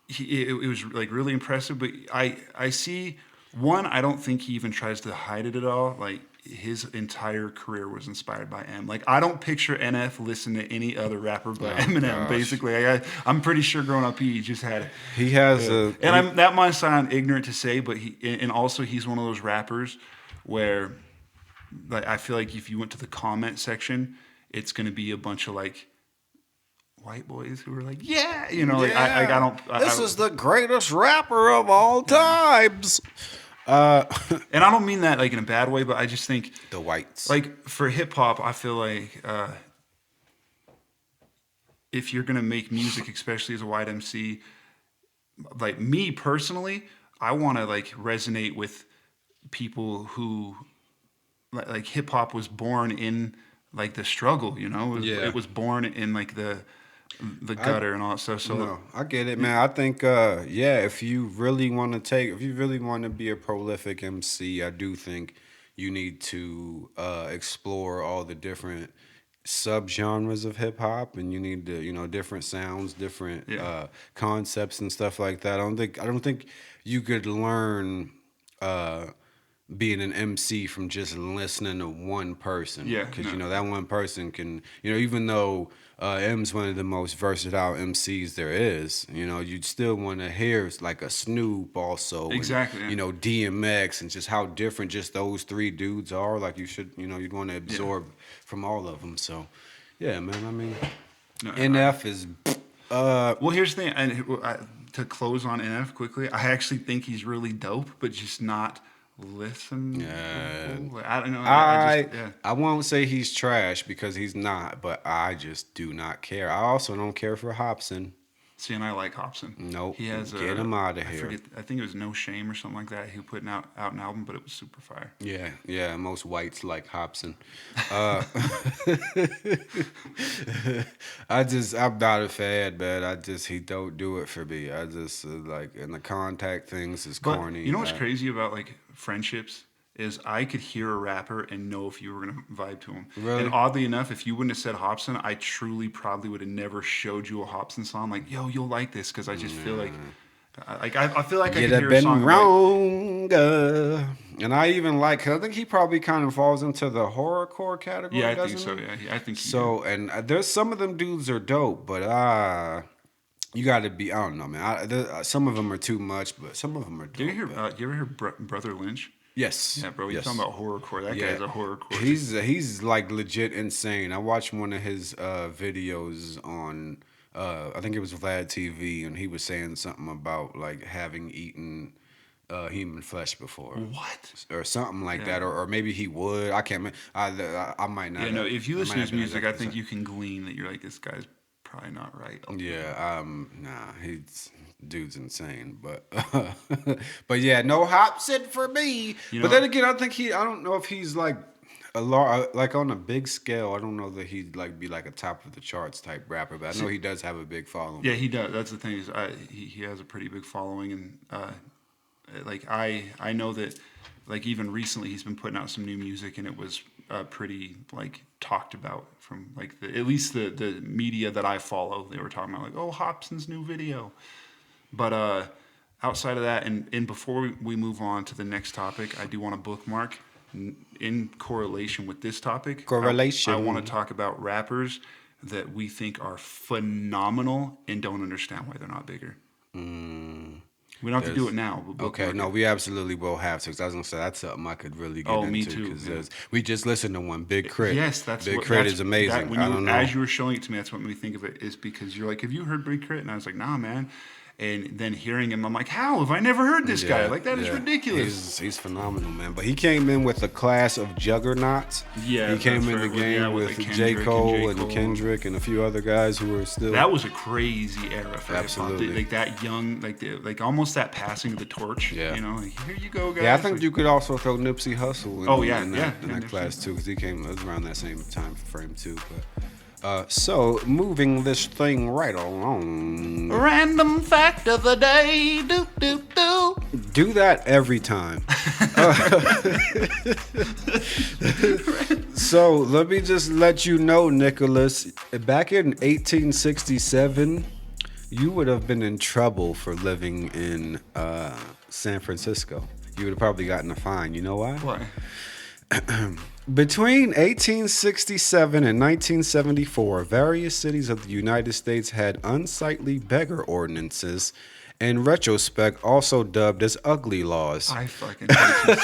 it was like really impressive. But I see one. I don't think he even tries to hide it at all. Like his entire career was inspired by M. Like I don't picture NF listening to any other rapper but Eminem. gosh. Basically, I'm pretty sure growing up he just had. He has a. And that might sound ignorant to say, but also he's one of those rappers where, like, I feel like if you went to the comment section, it's going to be a bunch of like white boys who were like, yeah, you know, like I don't. This is the greatest rapper of all times. Uh, And I don't mean that like in a bad way, but I just think the whites. like for hip hop, I feel like if you're gonna make music, especially as a white MC, like me personally, I want to like resonate with people who like hip hop was born in like the struggle, you know. Yeah. It was born in like the gutter and all that stuff. So No, I get it, man. I think, if you really want to be a prolific MC, I do think you need to explore all the different subgenres of hip hop, and you need to, different sounds, different Yeah. concepts and stuff like that. I don't think you could learn being an MC from just listening to one person. Yeah, Because, no. that one person can, even though M's one of the most versatile MCs there is, you'd still want to hear like a Snoop also. And, Exactly, yeah. DMX, and just how different just those three dudes are. Like you'd want to absorb from all of them. So, yeah, man, I mean, No, NF is, well, here's the thing, and to close on NF quickly, I actually think he's really dope, but just not listen. Yeah. I don't know. Yeah. I won't say he's trash because he's not, but I just do not care. I also don't care for Hobson. See, and I like Hobson. Nope. He has Get him outta here. I think it was No Shame or something like that. He put out an album, but it was super fire. Yeah, most whites like Hobson. I'm not a fan, man. He don't do it for me. I just like, and the contact things is But corny. you know what's crazy about like friendships is I could hear a rapper and know if you were gonna vibe to him. Really? And oddly enough, if you wouldn't have said Hobson, I truly probably would have never showed you a Hobson song. Like, yo, you'll like this because I just feel like, I feel like I You'd could have hear a song. been wrong. And I even like, I think he probably kind of falls into the horrorcore category. Yeah, I doesn't think so. he? Yeah, I think he So, and there's some of them dudes are dope, but you got to be. I don't know, man. Some of them are too much, but some of them are dope. Do you ever hear Brother Lynch? Yes. Yeah, bro. You're Yes. talking about horrorcore. That guy's a horrorcore. He's like legit insane. I watched one of his videos on I think it was Vlad TV, and he was saying something about like having eaten human flesh before. What? Or something like that, or maybe he would. I can't. I might not. Yeah, no. If you listen to his music, I think you. you can glean that you're like, this guy's probably not right. Yeah, nah, dude's insane, but yeah, no Hobson for me. You But know- then again, I don't know if he's like like on a big scale. I don't know that he'd like be like a top of the charts type rapper, but I know he does have a big following. Yeah, he does. That's the thing is, he has a pretty big following, and like I know that like even recently he's been putting out some new music, and it was pretty like talked about from like at least the media that I follow. They were talking about like, oh, Hobson's new video. But outside of that, and before we move on to the next topic, I do want to bookmark in correlation with this topic. Correlation. I want to talk about rappers that we think are phenomenal and don't understand why they're not bigger. We don't have to do it now. But Okay, bookmark no, it. we absolutely will have to. Because I was gonna say that's something I could really get Oh, into. me too, Because yeah. we just listened to one, Big Crit. Yes, that's Big what, Crit that's- is amazing. That, when I you, don't know. As you were showing it to me, that's what made me think of it. Is because you're like, have you heard Big Crit? And I was like, nah, man. And then hearing him, I'm like, how have I never heard this guy? Like that is ridiculous. He's phenomenal, man. But he came in with a class of juggernauts. Yeah, he came that's in right. the game Yeah, with with, like, J. Cole and Cole. Kendrick and a few other guys who were still. That was a crazy era for hip hop. Absolutely. Like that young, like almost that passing of the torch. Yeah. You know, like, here you go, guys. Yeah, I think Like, you could also throw Nipsey Hussle in, Oh, yeah, in yeah, that Nipsey. class too, because it was around that same time frame too. But so moving this thing right along. Random fact of the day. Do do do. Do that every time. So let me just let you know, Nicholas, back in 1867, you would have been in trouble for living in San Francisco. You would have probably gotten a fine. You know why? Why? Between 1867 and 1974, various cities of the United States had unsightly beggar ordinances in retrospect also dubbed as ugly laws. I fucking hate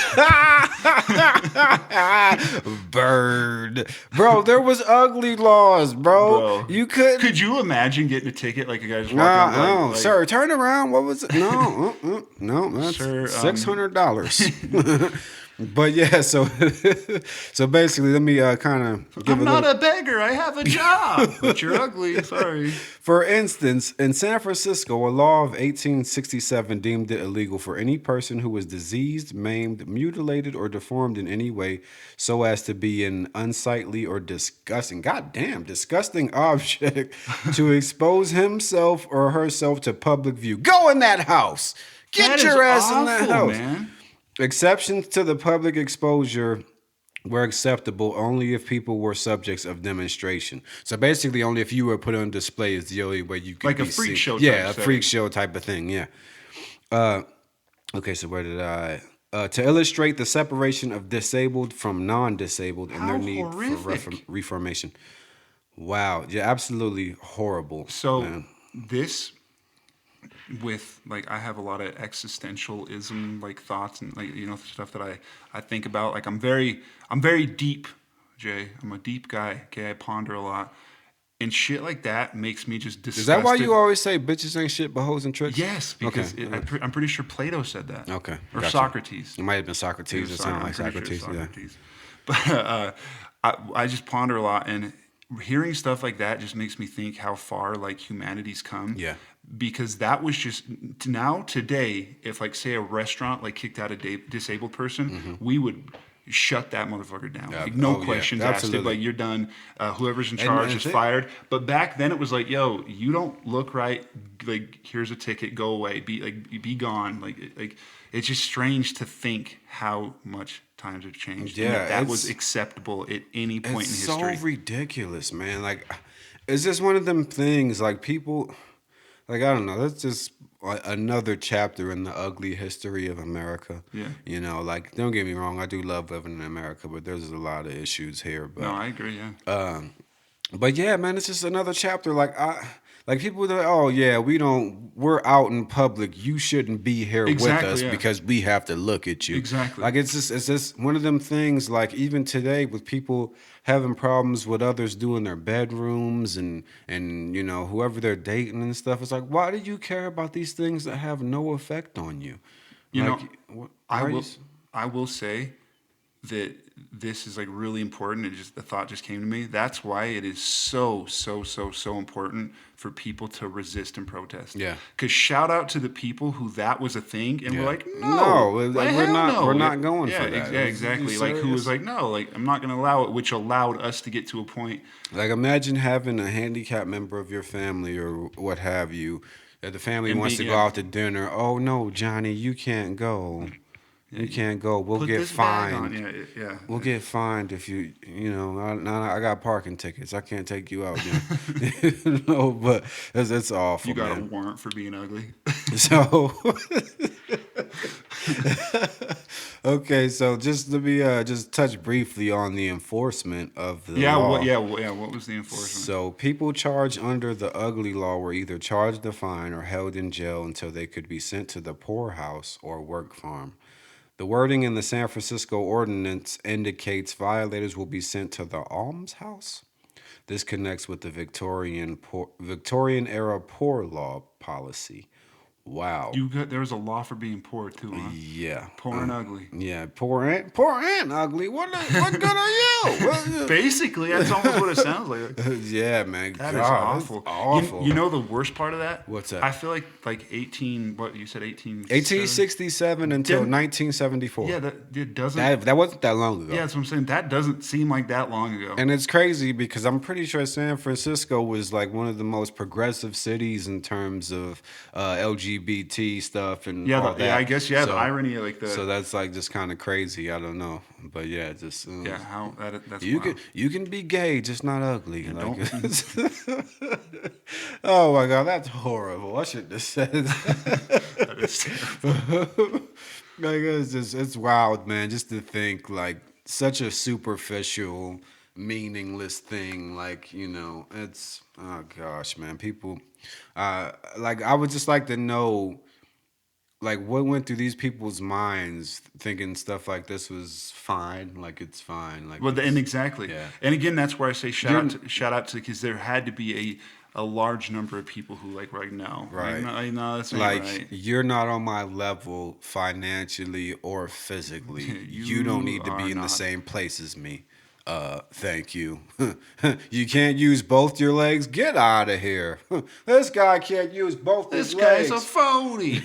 you. Bird. Bro, there was ugly laws, bro. Bro. You couldn't. Could you imagine getting a ticket like a guy just walking No, up like, sir, turn around. What was it? No, no, that's Sir, $600. But yeah, so basically, let me kind of give I'm not a beggar. I have a job. But you're ugly. Sorry. For instance, in San Francisco, a law of 1867 deemed it illegal for any person who was diseased, maimed, mutilated, or deformed in any way so as to be an unsightly or disgusting, disgusting object to expose himself or herself to public view. Go in that house. Get That your is ass in that awful, house. man. Exceptions to the public exposure were acceptable only if people were subjects of demonstration. So basically, only if you were put on display is the only way you could Like a be freak seen. show type Yeah, a setting. freak show type of thing. Yeah. Okay, so where did I? To illustrate the separation of disabled from non-disabled and their How need horrific. for reformation. Wow, yeah, absolutely horrible. So man. this with like I have a lot of existentialism like thoughts and like stuff that I think about. Like I'm very deep, Jay. I'm a deep guy. Okay, I ponder a lot. And shit like that makes me just disgusted. Is that why you always say bitches ain't shit but hoes and tricks? Yes, because Okay. I'm pretty sure Plato said that. Okay, Or gotcha. Socrates. It might have been Socrates. It sounded like Socrates. But I just ponder a lot, and hearing stuff like that just makes me think how far like humanity's come. Yeah. Because that was just now today, if like say a restaurant like kicked out a disabled person, we would shut that motherfucker down. Yeah. Like no Oh, yeah. questions asked. Absolutely. Like you're done. Whoever's in charge is it- fired. But back then it was like, yo, you don't look right. Like here's a ticket. Go away. Be gone. Like it's just strange to think how much times have changed. Yeah, and that it's- was acceptable at any point in It's history. so ridiculous, man. Like, it's just one of them things. Like people, like I don't know. That's just another chapter in the ugly history of America. Yeah. You know, like don't get me wrong. I do love living in America, but there's a lot of issues here. But No, I agree. Yeah. But yeah, man, it's just another chapter. Like people that, oh yeah, we're out in public. You shouldn't be here Exactly, with us yeah. because we have to look at you. Exactly. Like it's just one of them things. Like even today with people having problems with others doing their bedrooms and whoever they're dating and stuff. It's like, why do you care about these things that have no effect on you? I will say that this is like really important. The thought just came to me. That's why it is so important for people to resist and protest. Yeah. Because shout out to the people who that was a thing and Yeah. were like, No, like, we're hell not- no. we're not going yeah, for that. Yeah, exactly. You Like who was serious? like, no, like I'm not going to allow it, which allowed us to get to a point. Like imagine having a handicapped member of your family or what have you. That the family And wants be- to yeah. go out to dinner. Oh no, Johnny, you can't go. You can't go. We'll Put get this bag on. fined. Yeah. We'll get fined if I got parking tickets. I can't take you out. No, but it's awful. You got man. a warrant for being ugly. So, okay, so just let me just touch briefly on the enforcement of the law. What was the enforcement? So people charged under the ugly law were either charged a fine or held in jail until they could be sent to the poorhouse or work farm. The wording in the San Francisco ordinance indicates violators will be sent to the almshouse. This connects with the Victorian era poor law policy. Wow. There was a law for being poor too, huh? Yeah. Poor and ugly. Yeah, poor and ugly. What good are you? Basically, that's almost what it sounds like. Yeah, man. That God, is awful. that's awful. You know the worst part of that? What's that? I feel like 18. What you said? 1867 until Didn't- 1974. Yeah, that it doesn't. That wasn't that long ago. Yeah, that's what I'm saying. That doesn't seem like that long ago. And it's crazy because I'm pretty sure San Francisco was like one of the most progressive cities in terms of LGBT stuff and all that. I guess the So- irony like the So that's like just kind of crazy. I don't know, but yeah, just how that's you wild. you can be gay, just not ugly. Yeah, Like, don't- oh my god, that's horrible. I shouldn't have said that. That is terrible. Like it's wild, man. Just to think like such a superficial meaningless thing. Like, it's, oh gosh, man. People, like, I would just like to know, like, what went through these people's minds thinking stuff like this was fine. Like, it's fine. Like, Well, and it's, exactly. yeah. And again, that's where I say You're, shout out to, because there had to be a large number of people who like were like, no, right. like, no, that's ain't Like, right. you're not on my level financially or physically. You don't You need to are be in the not. same place as me. Thank you. You can't use both your legs? Get out of here. This guy can't use both his This guy's a legs. phony.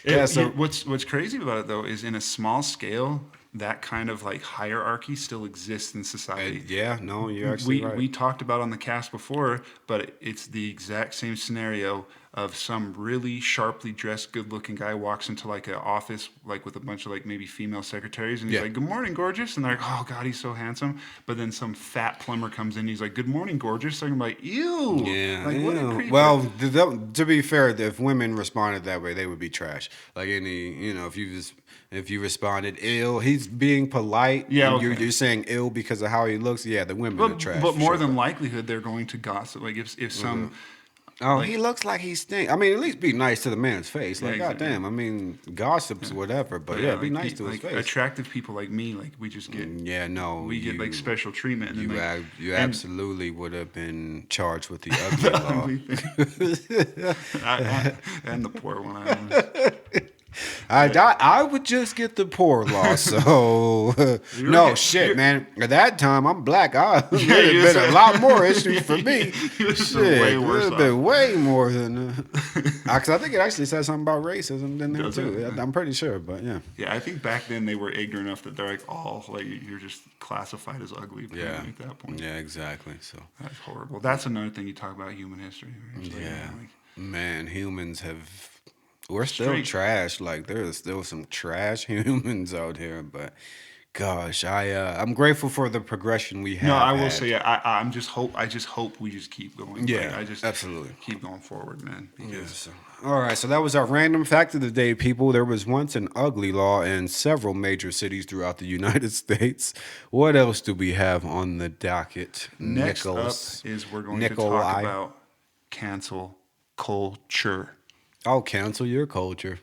Yeah, so What's crazy about it though is in a small scale, that kind of like hierarchy still exists in society. yeah, no, you're actually right. We talked about on the cast before, but it's the exact same scenario of some really sharply dressed, good-looking guy walks into like an office, like with a bunch of like maybe female secretaries, and he's Yeah. like, "Good morning, gorgeous," and they're like, "Oh God, he's so handsome." But then some fat plumber comes in, and he's like, "Good morning, gorgeous." So I'm like, "Ew, Yeah, like what a yeah. creep." Well, to be fair, if women responded that way, they would be trash. Like any, if you responded ill, he's being polite. Yeah, And you're, okay. you're saying ill because of how he looks. Yeah, the women are trash. But For more sure. than likelihood, they're going to gossip. Like if some Oh, he like looks like he stinks. I mean, at least be nice to the man's face. yeah, Like, exactly. goddamn. I mean, gossip's whatever, but But yeah, yeah, be like nice to his face. attractive people like me, like we just get Yeah, no, we get like special treatment, and then like you and absolutely would have been charged with the ugly law. ugly thing. And the poor one. I would just get the poor law. So no shit, man. At that time, I'm black. It would you have been said- a lot more issues for me. You would've been Shit, way it would worse have been way more than. Because I think it actually said something about racism in there Does too. it? I'm pretty sure, but yeah. Yeah, I think back then they were ignorant enough that they're like, oh, like you're just classified as ugly. Yeah. At that point. Yeah, exactly. So That's horrible. That's another thing you talk about human history. Right? It's like, yeah, like, man, humans have. We're still Straight- trash. Like there's still some trash humans out here, but gosh, I'm grateful for the progression we have. no, I will had. say, I just hope we just keep going. Yeah, Like, I just absolutely. keep going forward, man. Because Yes. All right, so that was our random fact of the day, people. There was once an ugly law in several major cities throughout the United States. What else do we have on the docket? next Nicholas? up is we're going to Nikolai? talk about cancel culture. I'll cancel your culture.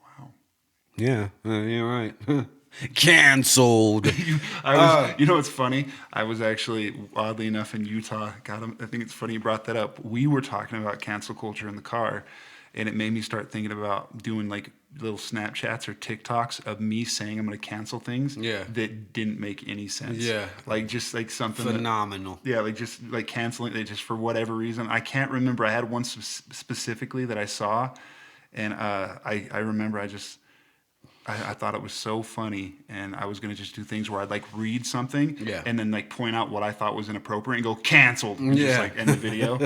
Wow. Yeah, you're right. Canceled. You know what's funny? I was actually, oddly enough, in Utah. God, I think it's funny you brought that up. We were talking about cancel culture in the car, and it made me start thinking about doing like little Snapchats or TikToks of me saying I'm going to cancel things Yeah. that didn't make any sense. Yeah. Like just like something that, Phenomenal. yeah, like just like canceling it just for whatever reason. I can't remember. I had one specifically that I saw, and I remember I thought it was so funny, and I was gonna just do things where I'd like read something, Yeah. and then like point out what I thought was inappropriate and go canceled, and just Yeah. like end the video.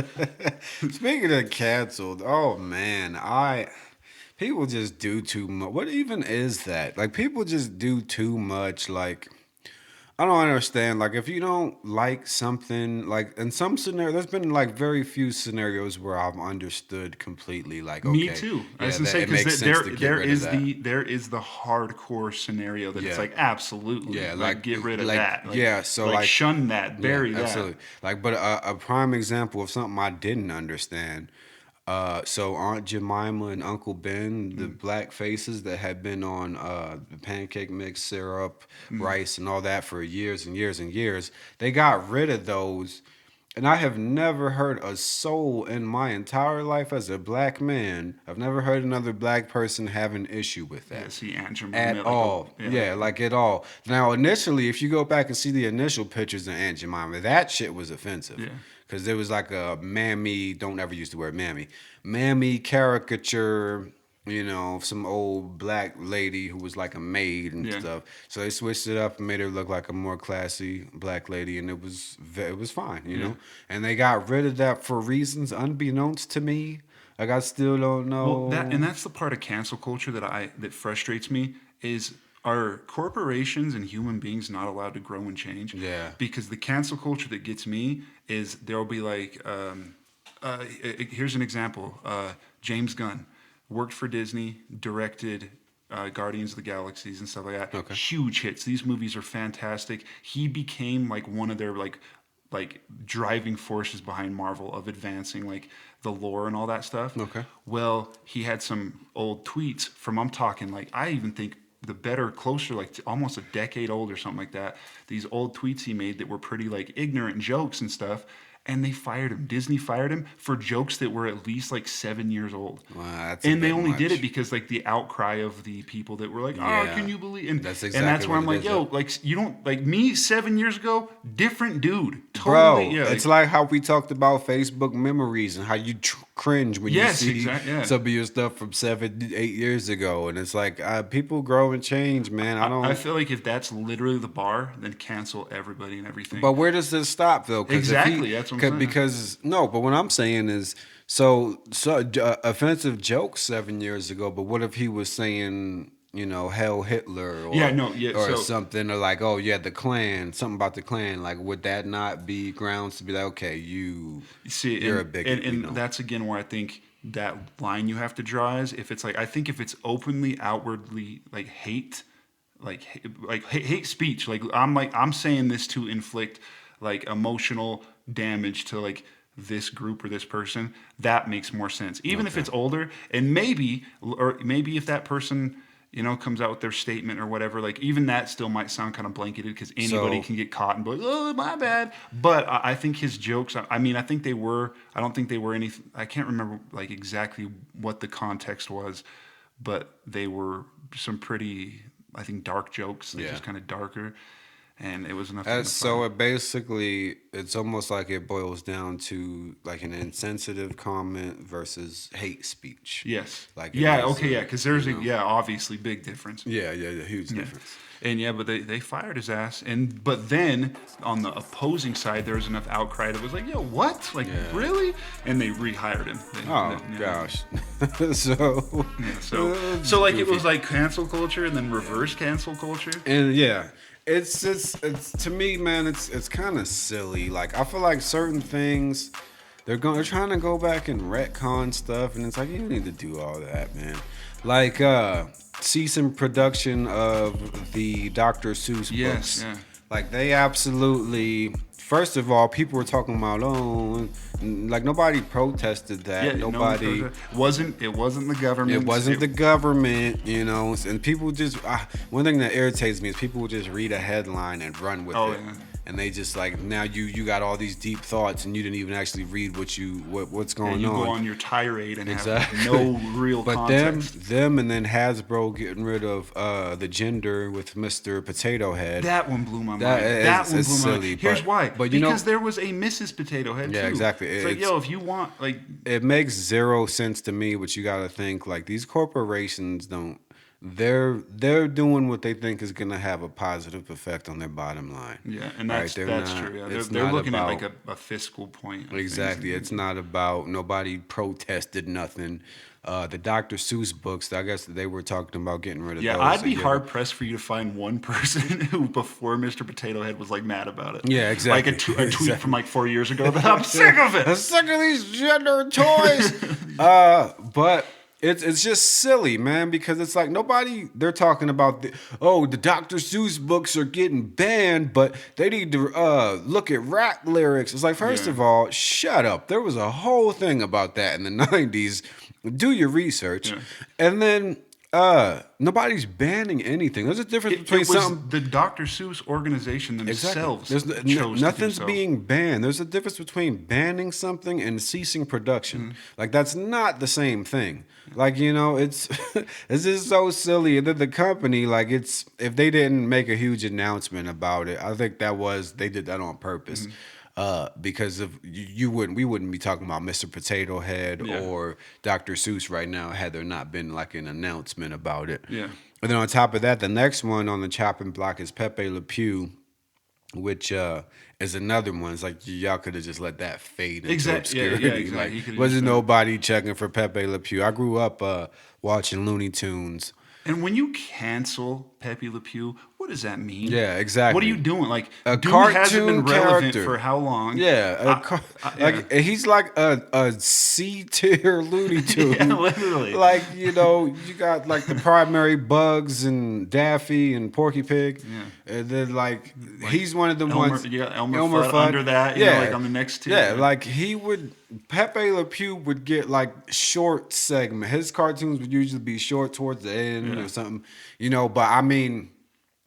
Speaking of canceled, oh man, people just do too much. What even is that? Like people just do too much. Like I don't understand. Like if you don't like something, like in some scenario, there's been like very few scenarios where I've understood completely. Like okay, Me too. I was gonna say it makes because sense to get rid of that. there is the hardcore scenario that it's Yeah. like absolutely, Yeah, like get rid of like, that. Like, yeah, so like shun that, bury that. Absolutely. Like, but a prime example of something I didn't understand. So Aunt Jemima and Uncle Ben, the black faces that had been on the pancake mix, syrup, rice, and all that for years and years and years, they got rid of those. And I have never heard a soul in my entire life as a black man. I've never heard another black person have an issue with that. Yeah, see Aunt Jemima, At like, all. yeah. Like at all. Now, initially, if you go back and see the initial pictures of Aunt Jemima, that shit was offensive. Yeah. Because there was like a mammy, don't ever use the word mammy caricature, some old black lady who was like a maid and Yeah. stuff. So they switched it up and made her look like a more classy black lady, and it was fine, you know. And they got rid of that for reasons unbeknownst to me. Like I still don't know. Well, that's the part of cancel culture that frustrates me is are corporations and human beings not allowed to grow and change? Yeah. Because the cancel culture that gets me is there'll be like, here's an example. James Gunn worked for Disney, directed Guardians of the Galaxies and stuff like that. Okay. Huge hits. These movies are fantastic. He became like one of their like driving forces behind Marvel of advancing like the lore and all that stuff. Okay. Well, he had some old tweets from, I'm talking like, I even think the better, closer, like almost a decade old or something like that. These old tweets he made that were pretty like ignorant jokes and stuff. And they fired him. Disney fired him for jokes that were at least like 7 years old. Wow, that's a And they bit only did much. it because like the outcry of the people that were like, oh, Yeah. can you believe? And That's and exactly that's where what I'm it like, is, yo, yeah. like you don't like me 7 years ago, different dude, Bro, totally. Yeah, it's like how we talked about Facebook memories and how you cringe when Yes, you see exact- yeah. some of your stuff from 7, 8 years ago, and it's like people grow and change, man. I don't. I feel like if that's literally the bar, then cancel everybody and everything. But where does this stop though? 'Cause if Exactly, that's what I'm saying. Because no, but what I'm saying is offensive jokes 7 years ago. But what if he was saying, "Hell Hitler" or Yeah, no, yeah, or so- something, or like, "Oh yeah, the Klan," something about the Klan. Like, would that not be grounds to be like, "Okay, See, you're and, a bigot," and that's again where I think that line you have to draw is if it's like, I think if it's openly, outwardly like hate, like hate speech, like I'm saying this to inflict like emotional damage to like this group or this person, that makes more sense. Even if it's older, and maybe if that person comes out with their statement or whatever, like even that still might sound kind of blanketed because anybody So- can get caught and be like, oh, my bad. But I think his jokes, I mean, I think they were, I don't think they were any, I can't remember like exactly what the context was, but they were some pretty, I think, dark jokes, like Yeah. just kind of darker. And it was enough. So it's almost like it boils down to like an insensitive comment versus hate speech. Yes. Like it yeah. is, Okay. Yeah. Because there's you know. obviously big difference. Yeah, huge Yeah. difference. And yeah, but they fired his ass. But then on the opposing side, there was enough outcry that it was like, yo, what? Like, Yeah. really? And they rehired him. Oh Yeah. gosh. Yeah, so like it was like cancel culture and then reverse cancel culture. And yeah, it's to me, man, it's kind of silly. Like I feel like certain things they're trying to go back and retcon stuff, and it's like you don't need to do all that, man. Like ceasing production of the Dr. Seuss Yes, books. yeah. Like they absolutely. First of all, people were talking about, like nobody protested that. Yeah, Nobody. it wasn't the government. It wasn't the government, and people just one thing that irritates me is people will just read a headline and run with Oh, it, yeah. and they just like now you got all these deep thoughts and you didn't even actually read what's going And you on. go on your tirade and Exactly. have no real But context. them, and then Hasbro getting rid of the gender with Mr. Potato Head. That one blew my mind. That is- That one it's blew my silly, mind. Here's but- why. but you know- because there was a Mrs. Potato Head Yeah, too. exactly. It's like, It's- yo, if you want, like, It makes zero sense to me, but you got to think like these corporations don't. They're doing what they think is going to have a positive effect on their bottom line. yeah, and Right, that's they're that's not- true. Yeah, it's they're not looking at about- like a fiscal point. of things. Exactly. It's not about nobody protested nothing. The Dr. Seuss books, I guess they were talking about getting rid of Yeah, those. I'd be So, hard pressed for you to find one person who, before Mr. Potato Head, was like mad about it. Yeah, exactly. Like a tweet Exactly. from like 4 years ago that I'm sick of I'm it. sick of these gender toys. But it's just silly, man, because it's like they're talking about the Dr. Seuss books are getting banned, but they need to look at rap lyrics. It's like, first Yeah. of all, shut up. There was a whole thing about that in the 90s. Do your research. Yeah. And then nobody's banning anything. There's a difference It between was something. the Dr. Seuss organization themselves There's chose to do nothing's so. being banned. There's a difference between banning something and ceasing production. Mm-hmm. Like that's not the same thing. Like it's it's just so silly. And then the company, like if they didn't make a huge announcement about it, I think they did that on purpose. Mm-hmm. Because of we wouldn't be talking about Mr. Potato Head Yeah. or Dr. Seuss right now had there not been like an announcement about it. Yeah. And then on top of that, the next one on the chopping block is Pepe Le Pew, which is another one. It's like y'all could have just let that fade into Exactly. Yeah, yeah, obscurity. exactly. He Like could've wasn't just done- nobody checking for Pepe Le Pew. I grew up watching Looney Tunes. And when you cancel Pepe Le Pew, what does that mean? Yeah, exactly. What are you doing? Like, A dude hasn't been cartoon relevant character. for how long? Yeah, Yeah. like he's like a C tier Looney Yeah, Tune. literally. Like, you know, you got like the primary Bugs and Daffy and Porky Pig, Yeah. and then like Like he's one of the Elmer, ones. you got Elmer Fudd under that, like on the next two. Yeah, like he would Pepe Le Pew would get like short segment. His cartoons would usually be short towards the end Yeah. or something, you know. But I mean,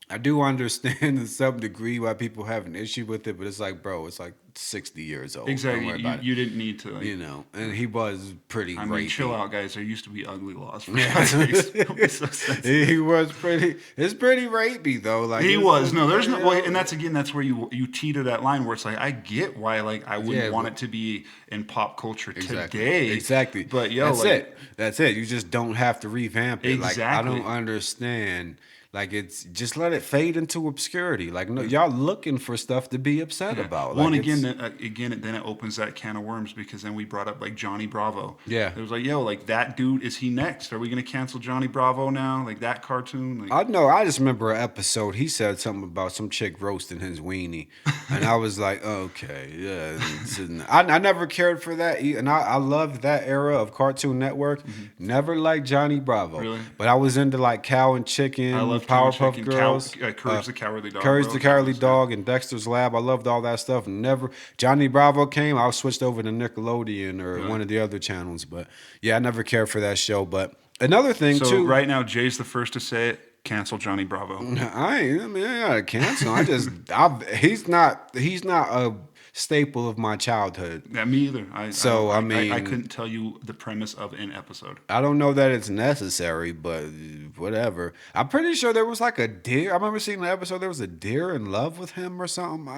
I do understand to some degree why people have an issue with it, but it's like, bro, it's like 60 years old. Exactly. Don't worry about You didn't need to. Like, it. You know, and he was pretty I mean, rapey. chill out, guys. There used to be ugly laws. For Yeah. Don't be so sensitive. He was pretty. It's pretty rapey though. Like He it's- was. No, there's no. Well, and that's where you teeter that line where it's like, I get why like I wouldn't Yeah, want but- it to be in pop culture Exactly. today. Exactly. But yo, that's like, it. That's it. You just don't have to revamp it. Like I Exactly. don't understand. Like it's just let it fade into obscurity. Like no, y'all looking for stuff to be upset about. Well, and Like, again, it's- then it opens that can of worms because then we brought up like Johnny Bravo. Yeah. It was like, yo, like that dude, is he next? Are we gonna cancel Johnny Bravo now? Like that cartoon? Like, I know. I just remember an episode. He said something about some chick roasting his weenie, and I was like, okay, yeah. I never cared for that, and I loved that era of Cartoon Network. Never liked Johnny Bravo, Really? but I was into like Cow and Chicken, I love Cow and Powerpuff Chicken, Girls, Courage the Cowardly Dog. Courage bro. the Cowardly Dog, and Dexter's Lab. I loved all that stuff. And never Johnny Bravo came, I switched over to Nickelodeon or one of the other channels. But yeah, I never cared for that show. But another thing So too. right now, Jay's the first to say it. Cancel Johnny Bravo. I mean, I gotta cancel. He's not a staple of my childhood. Yeah, me either. I mean- I couldn't tell you the premise of an episode. I don't know that it's necessary, but whatever. I'm pretty sure there was like a deer. I remember seeing the episode. There was a deer in love with him or something.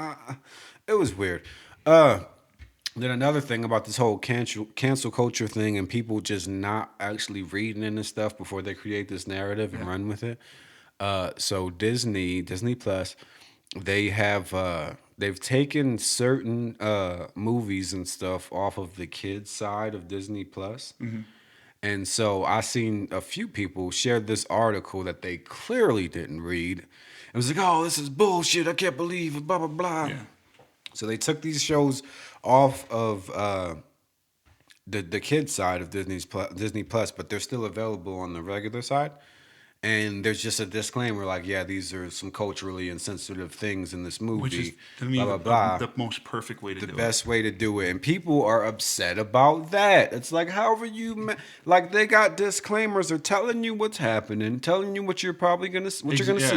It was weird. Then another thing about this whole cancel culture thing and people just not actually reading into stuff before they create this narrative and run with it. So Disney Plus, they've taken certain movies and stuff off of the kids side of Disney Plus. And so I seen a few people share this article that they clearly didn't read. It was like, oh, this is bullshit. I can't believe it, blah, blah, blah. Yeah. So they took these shows off of the kids side of Disney Plus, but they're still available on the regular side. And there's just a disclaimer like, yeah, these are some culturally insensitive things in this movie. Which is, to me, blah, blah, blah. the most perfect way to do The it. best way to do it. And people are upset about that. It's like, however like they got disclaimers are telling you what's happening, telling you what you're probably going to see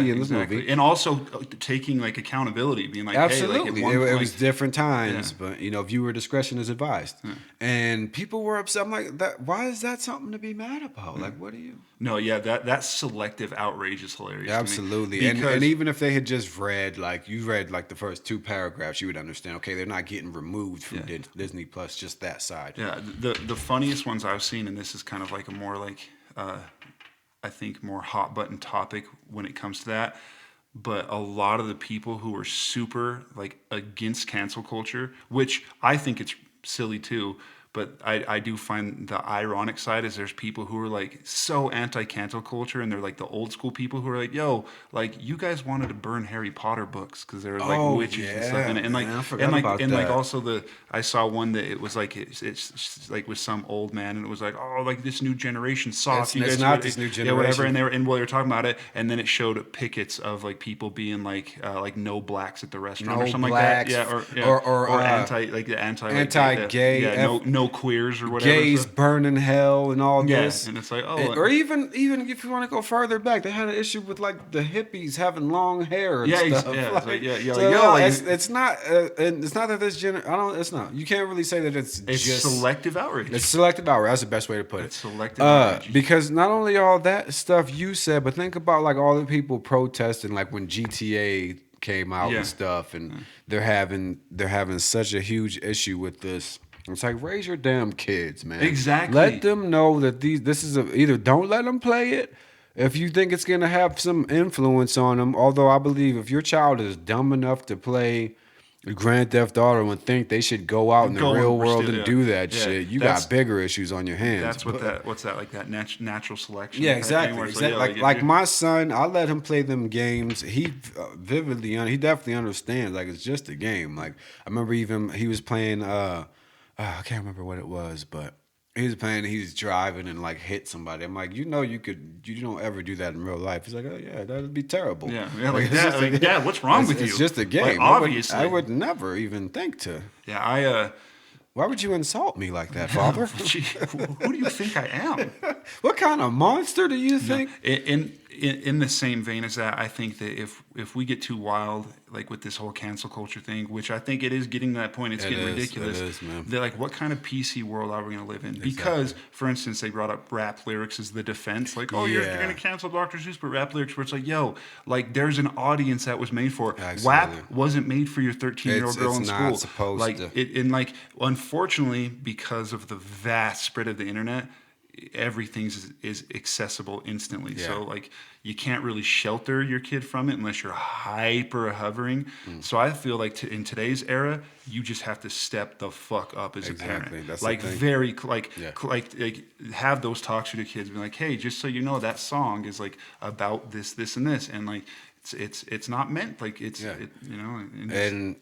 in this movie. And also taking like accountability, being like, Absolutely. hey, like It was different times, Yeah. but viewer discretion is advised. And people were upset. I'm like, why is that something to be mad about? Like, what do you? No, yeah, that selective outrage is hilarious. Absolutely. To me. And Because- even if they had just read, like, you read like the first two paragraphs, you would understand, okay, they're not getting removed from Disney Plus, just that side. Yeah, the funniest ones I've seen, and this is kind of like a more like, I think more hot button topic when it comes to that. But a lot of the people who are super like against cancel culture, which I think it's silly too, but I do find the ironic side is there's people who are like so anti-cancel culture, and they're like the old school people who are like, yo, like you guys wanted to burn Harry Potter books because there were like witches and stuff, and like man, I forgot about like that. also I saw one that it was like it's like with some old man, and it was like, oh, like this new generation soft. It's not this new Yeah, whatever. generation. And they were talking about it, and then it showed pickets of like people being like no blacks at the restaurant or No something blacks, like that. Yeah, or anti like the anti anti-gay, yeah, no queers or whatever. gays so- burning hell and all Yeah, this. and it's like, oh, or even if you want to go further back, they had an issue with like the hippies having long hair and Yeah, stuff. yeah, it's like, yeah, so like, yo, no, like- it's not and it's not that this it's not. You can't really say that it's just selective outrage. It's selective outrage. That's the best way to put it. It's selective outrage. Because not only all that stuff you said, but think about like all the people protesting, like when GTA came out Yeah. and stuff, and they're having such a huge issue with this. It's like, raise your damn kids, man. Exactly. Let them know that this is either don't let them play it if you think it's gonna have some influence on them. Although I believe if your child is dumb enough to play Grand Theft Auto and think they should go out in the Go real and world pursue- and yeah. do that Yeah, shit. You that's got bigger issues on your hands. that's what that what's that like that natural selection. Yeah, type thing exactly. where it's Exactly. like, Like if like you- my son, I let him play them games. He he definitely understands. Like it's just a game. Like I remember even he was playing. I can't remember what it was, but he was playing. He was driving and like hit somebody. I'm like, you don't ever do that in real life. He's like, oh yeah, that'd be terrible. yeah, Like, like it's that. just Like, Dad, what's wrong with you? It's just a Like, game. obviously, I would never even think to. yeah. Why would you insult me like that, Father? Who do you think I am? What kind of monster do you think? In the same vein as that, I think that if we get too wild, like with this whole cancel culture thing, which I think it is getting to that point, it's getting ridiculous. It is, man. They're like, what kind of PC world are we going to live in? Because, for instance, they brought up rap lyrics as the defense. Like, oh, you're going to cancel Dr. Seuss, but rap lyrics, where it's like, yo, like there's an audience that was made for it. WAP wasn't made for your 13-year-old girl in school. Not supposed like, to. Unfortunately, because of the vast spread of the internet, everything is accessible instantly. Yeah. So like you can't really shelter your kid from it unless you're hyper hovering. So I feel like in today's era, you just have to step the fuck up as a parent. That's like the thing. very like have those talks with your kids. Be like, hey, just so you know, that song is like about this and this, and like it's not meant like it's you know.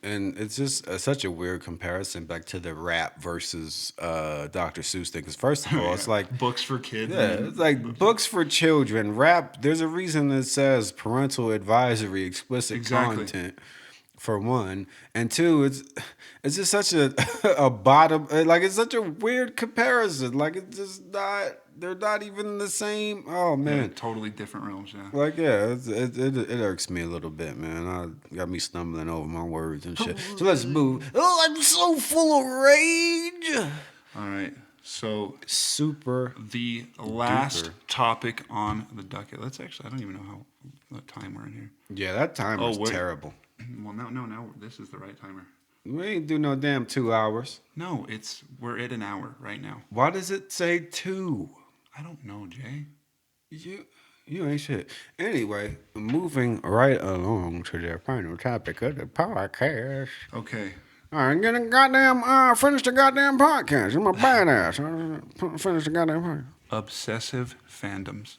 And it's just such a weird comparison back to the rap versus Dr. Seuss thing. Because first of all, it's like books for kids. Yeah, it's like books for children. Rap. There's a reason it says parental advisory, explicit content. For one, and two, it's just such a bottom. Like it's such a weird comparison. Like it's just not. They're not even the same. Oh man, yeah, totally different realms. Yeah. Like yeah, it irks me a little bit, man. Got me stumbling over my words and shit. So let's move. Oh, I'm so full of rage. All right. So super. The last topic on the docket. Let's actually. I don't even know what time we're in here. Yeah, that timer is terrible. Well, no. This is the right timer. We ain't do no damn 2 hours. No, we're at an hour right now. Why does it say 2? I don't know, Jay. You ain't shit. Anyway, moving right along to the final topic of the podcast. Okay. All right, get a goddamn finish the goddamn podcast. I'm a badass. Finish the goddamn podcast. Obsessive fandoms.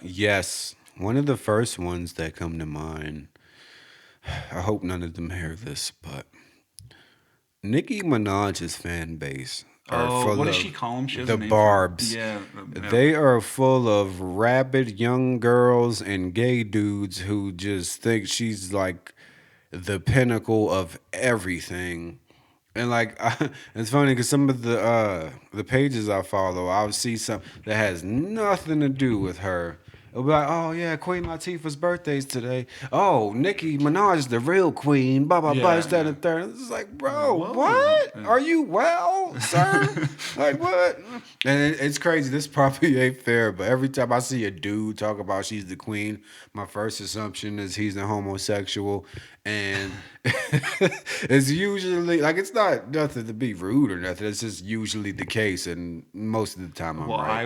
Yes. One of the first ones that come to mind. I hope none of them hear this, but Nicki Minaj's fan base are full what of does she call them? She has the a name barbs. Yeah. They are full of rabid young girls and gay dudes who just think she's like the pinnacle of everything. And like it's funny because some of the pages I follow, I'll see some that has nothing to do with her. It'll be like, oh yeah, Queen Latifah's birthday's today. Oh, Nicki Minaj is the real queen. Blah blah blah. That and third. It's like, bro, what? Are you well, sir? Like what? And it's crazy. This probably ain't fair, but every time I see a dude talk about she's the queen, my first assumption is he's a homosexual, and it's usually like it's not nothing to be rude or nothing. It's just usually the case, and most of the time I'm right.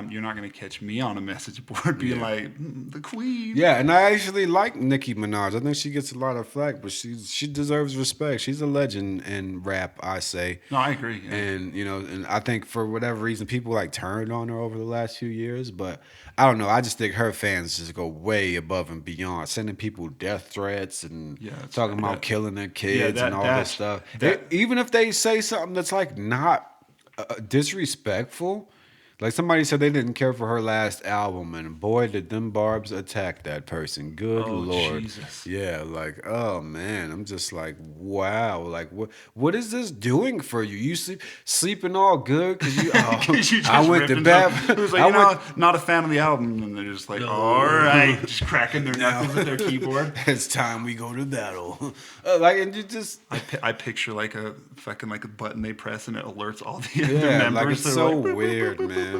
You're not gonna catch me on a message board being like the queen. Yeah, and I actually like Nicki Minaj. I think she gets a lot of flack, but she deserves respect. She's a legend in rap, I say. No, I agree. Yeah. And and I think for whatever reason, people like turned on her over the last few years. But I don't know. I just think her fans just go way above and beyond, sending people death threats and talking about killing their kids and all this stuff. Even if they say something that's like not disrespectful. Like somebody said they didn't care for her last album, and boy, did them barbs attack that person. Good Lord. Jesus. Yeah, like, oh man. I'm just like, wow. Like what is this doing for you? You sleeping all good because I went to bed. It was like, not a fan of the album, and they're just like, all right, just cracking their knuckles with their keyboard. It's time we go to battle. And you just I picture like a fucking like a button they press and it alerts all the other members. Like it's so weird, man.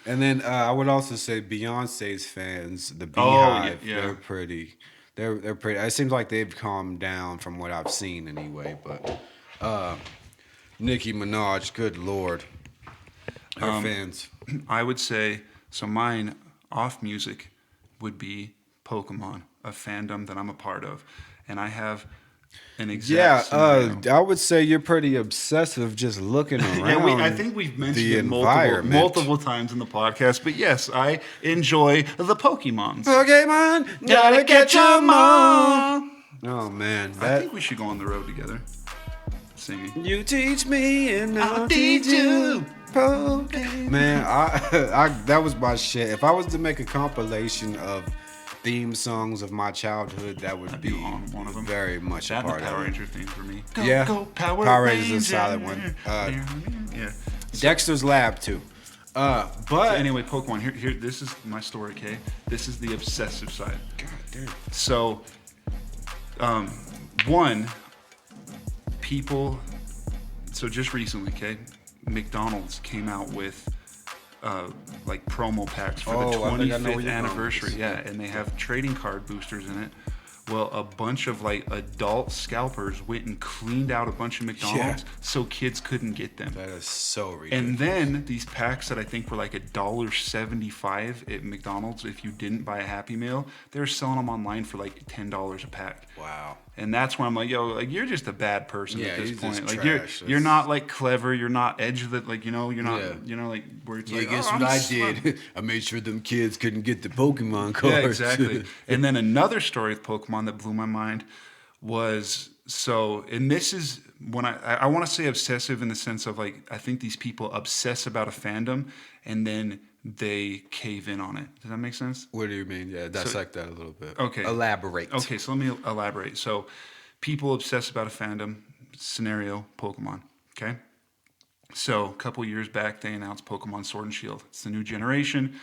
And then I would also say Beyonce's fans, the Beehive, they're pretty. They're pretty. It seems like they've calmed down from what I've seen anyway. But Nicki Minaj, good Lord, her fans. I would say so. Mine off music would be Pokemon, a fandom that I'm a part of, and I have an exact Yeah, scenario. I would say you're pretty obsessive just looking around. Yeah, I think we've mentioned the it environment. multiple times in the podcast. But yes, I enjoy the Pokemons. Pokemon, Gotta catch 'em all. Oh man, I think we should go on the road together, singing. you teach me and I'll teach you. Pokemon. Man, I that was my shit. If I was to make a compilation of theme songs of my childhood, that would I'd be be on one of them. very much a That and the part Power of it. Ranger theme for me. Yeah. Go Power Power Ranger. Rangers is a solid one. Yeah. Dexter's Lab too. But So anyway, Pokemon. Here. This is my story. Okay. This is the obsessive side. God damn. So, one, people. So just recently, okay, McDonald's came out with like promo packs for the I think I know where 25th you're going anniversary. with this. Yeah, and they have trading card boosters in it. Well, a bunch of like adult scalpers went and cleaned out a bunch of McDonald's so kids couldn't get them. That is so ridiculous. And then these packs that I think were like $1.75 at McDonald's, if you didn't buy a Happy Meal, they were selling them online for like $10 a pack. Wow. And that's when I'm like, yo, like you're just a bad person at this he's point. just Like trash. you're not like clever. You're not edge of the like you're not like where it's like. guess oh, what I'm I smart. did? I made sure them kids couldn't get the Pokemon cards. Yeah, exactly. And then another story with Pokemon that blew my mind was and this is when I want to say obsessive in the sense of like I think these people obsess about a fandom and then they cave in on it. Does that make sense? What do you mean? Yeah, dissect that a little bit. Okay. Elaborate. Okay, so let me elaborate. So people obsess about a fandom scenario, Pokemon. Okay. So a couple years back, they announced Pokemon Sword and Shield. It's the new generation.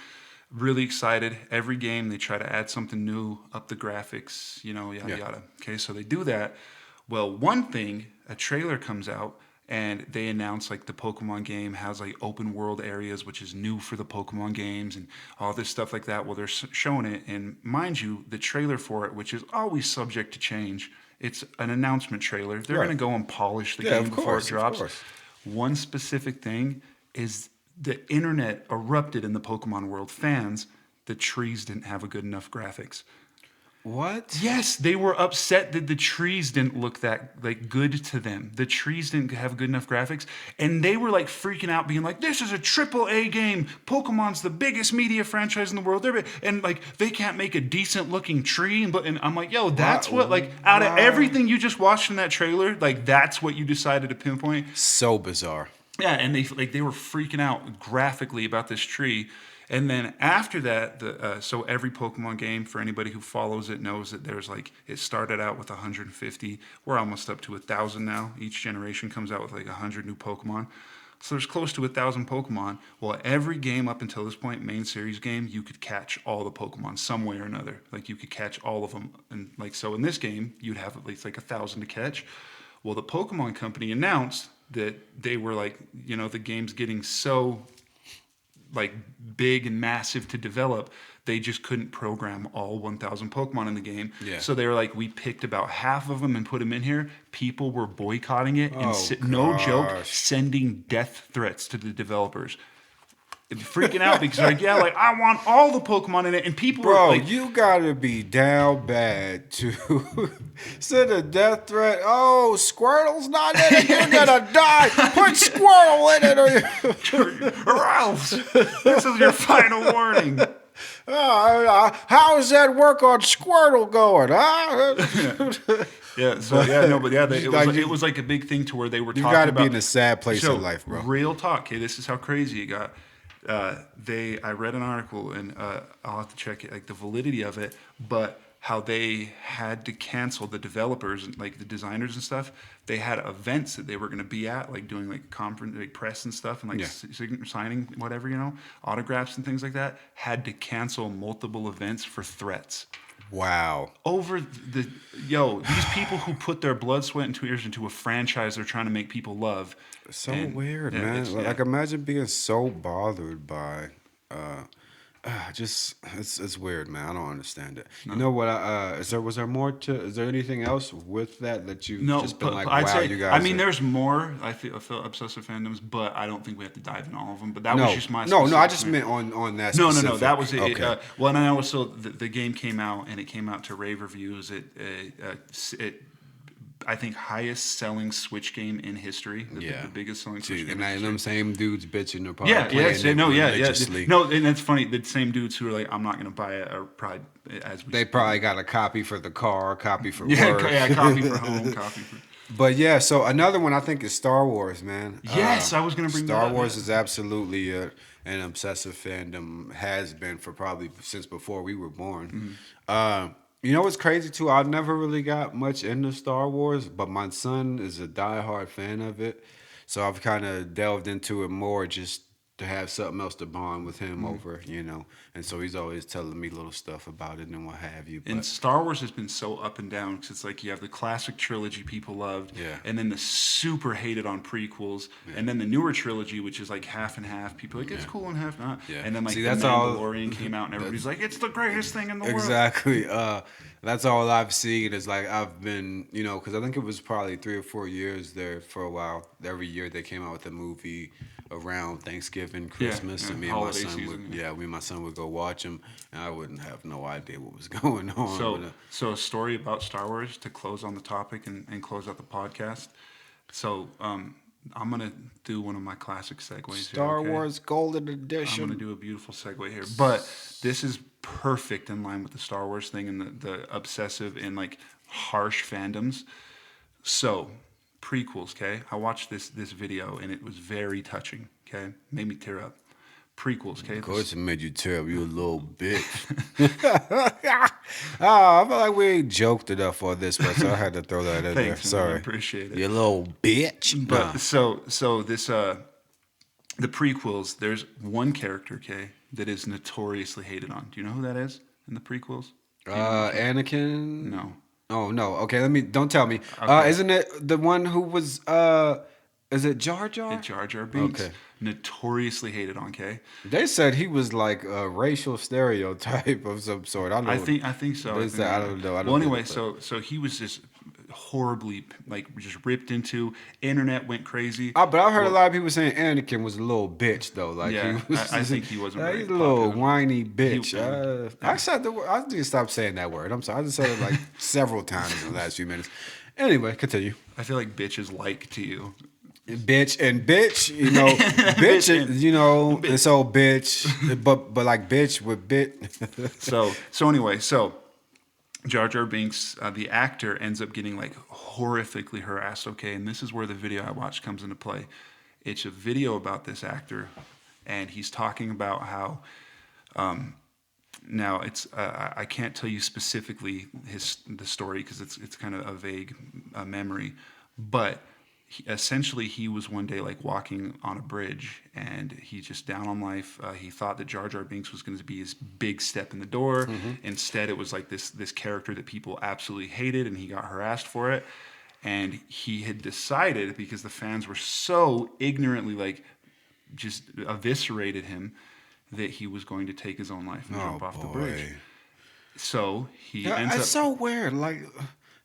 Really excited. Every game they try to add something new, up the graphics, yada yada. Okay, so they do that. Well, one thing, a trailer comes out and they announce like the Pokemon game has like open world areas, which is new for the Pokemon games and all this stuff like that. Well, they're showing it, and mind you, the trailer for it, which is always subject to change. It's an announcement trailer. They're going to go and polish the game before it drops. One specific thing is the internet erupted in the Pokemon world. Fans, the trees didn't have a good enough graphics. What? Yes, they were upset that the trees didn't look that like good to them. The trees didn't have good enough graphics, and they were like freaking out, being like, "This is a AAA game. Pokemon's the biggest media franchise in the world, and like they can't make a decent looking tree." And I'm like, "Yo, that's what like out of everything you just watched in that trailer, like that's what you decided to pinpoint." So bizarre. Yeah, and they were freaking out graphically about this tree. And then after that, so every Pokemon game, for anybody who follows it, knows that there's like, it started out with 150. We're almost up to 1,000 now. Each generation comes out with like 100 new Pokemon. So there's close to 1,000 Pokemon. Well, every game up until this point, main series game, you could catch all the Pokemon some way or another. Like you could catch all of them. And like, so in this game, you'd have at least like 1,000 to catch. Well, the Pokemon company announced that they were like, the game's getting so like big and massive to develop, they just couldn't program all 1,000 Pokemon in the game. Yeah. So they were like, we picked about half of them and put them in here. People were boycotting it and no joke, sending death threats to the developers. Freaking out because like, yeah, like I want all the Pokemon in it, and people were like, you gotta be down bad to send a death threat. Oh, Squirtle's not in it. You're gonna die. Put Squirtle in it, or else this is your final warning. How does that work on Squirtle going? Yeah, so yeah, no, but yeah, it was like a big thing to where they were talking about. You gotta be in a sad place in life, bro. Real talk. Okay, this is how crazy it got. I read an article, and I'll have to check it, like the validity of it, but how they had to cancel the developers and like the designers and stuff. They had events that they were going to be at, like doing like conference, like press and stuff, and like signing whatever, autographs and things like that. Had to cancel multiple events for threats. Wow. Over these people who put their blood, sweat, and tears into a franchise they're trying to make people love. So weird, man. Like imagine being so bothered by it's weird, man. I don't understand it. No. You know what? Was there more to? Is there anything else with that you just been like, wow, I'd say, you guys? I mean, there's more. I feel obsessive fandoms, but I don't think we have to dive in all of them. But that was just my I just meant on that. No. Specific. That was it. Okay. Well, and I also the game came out and it came out to rave reviews. I think, highest selling Switch game in history. The biggest selling Switch game in history. And them same dudes bitching are probably Yeah, playing it religiously. No, and that's funny. The same dudes who are like, I'm not going to buy it are probably, as we They speak. probably got a copy for the car, a copy for Yeah, work. copy for home, copy for... But yeah, so another one I think is Star Wars, man. Yes, I was going to bring Star that up. Wars is absolutely an obsessive fandom, has been for probably since before we were born. You know what's crazy too? I never really got much into Star Wars, but my son is a diehard fan of it. So I've kind of delved into it more just to have something else to bond with him over, you know. And so he's always telling me little stuff about it and what have you. And But Star Wars has been so up and down because it's like you have the classic trilogy people loved, Yeah. and then the super hated on prequels, and then the newer trilogy, which is like half and half. People are like, it's cool and half not. Yeah. And then like See, the that's all- Mandalorian came out, and everybody's like, it's the greatest thing in the world. exactly. That's all I've seen is like I've been, you know, because I think it was probably 3 or 4 years there for a while. Every year they came out with a movie around Thanksgiving, Christmas, yeah, and me holiday and my son season, would, me and my son would go watch them, and I wouldn't have no idea what was going on. So, but, so a story about Star Wars to close on the topic and close out the podcast. So, I'm gonna do one of my classic segues. Star here, okay? Wars Golden I'm Edition. gonna do a beautiful segue here, but this is perfect in line with the Star Wars thing and the obsessive and like harsh fandoms. So, prequels, okay? I watched this video and it was very touching. Okay, made me tear up. Prequels, okay? Of course, it made you terrible. You a little bitch. I feel like we ain't joked enough on this, but so I had to throw that in there. Thanks, man, Sorry, I appreciate it. You little bitch. But Nah. so this the prequels. There's one character, okay, that is notoriously hated on. Do you know who that is in the prequels? Anakin. No. Oh no. Okay, don't tell me. Okay. Isn't it the one who was is it Jar Jar? Jar Jar Binks. Okay. Notoriously hated on, okay? They said he was like a racial stereotype of some sort. I think so. They said, I don't know. I don't Well, anyway, know. so he was just horribly like just ripped into. Internet went crazy. But I heard a lot of people saying Anakin was a little bitch though. Like Yeah, he was, I think he wasn't very he's a little popular. whiny bitch. He- I said the word. I need to stop saying that word. I'm sorry. I just said it like several times in the last few minutes. Anyway, continue. I feel like bitch is like to you. Bitch, you know, bitch, you know, and so bitch, but like bitch with bit. So anyway, Jar Jar Binks, the actor, ends up getting like horrifically harassed. Okay, and this is where the video I watched comes into play. It's a video about this actor, and he's talking about how. Now it's I can't tell you specifically the story because it's kind of a vague memory, but. Essentially, he was one day like walking on a bridge, and he's just down on life. He thought that Jar Jar Binks was going to be his big step in the door. Instead, it was like this character that people absolutely hated, and he got harassed for it. And he had decided, because the fans were so ignorantly like just eviscerated him, that he was going to take his own life and jump off the bridge. So he ends up. It's so weird. Like.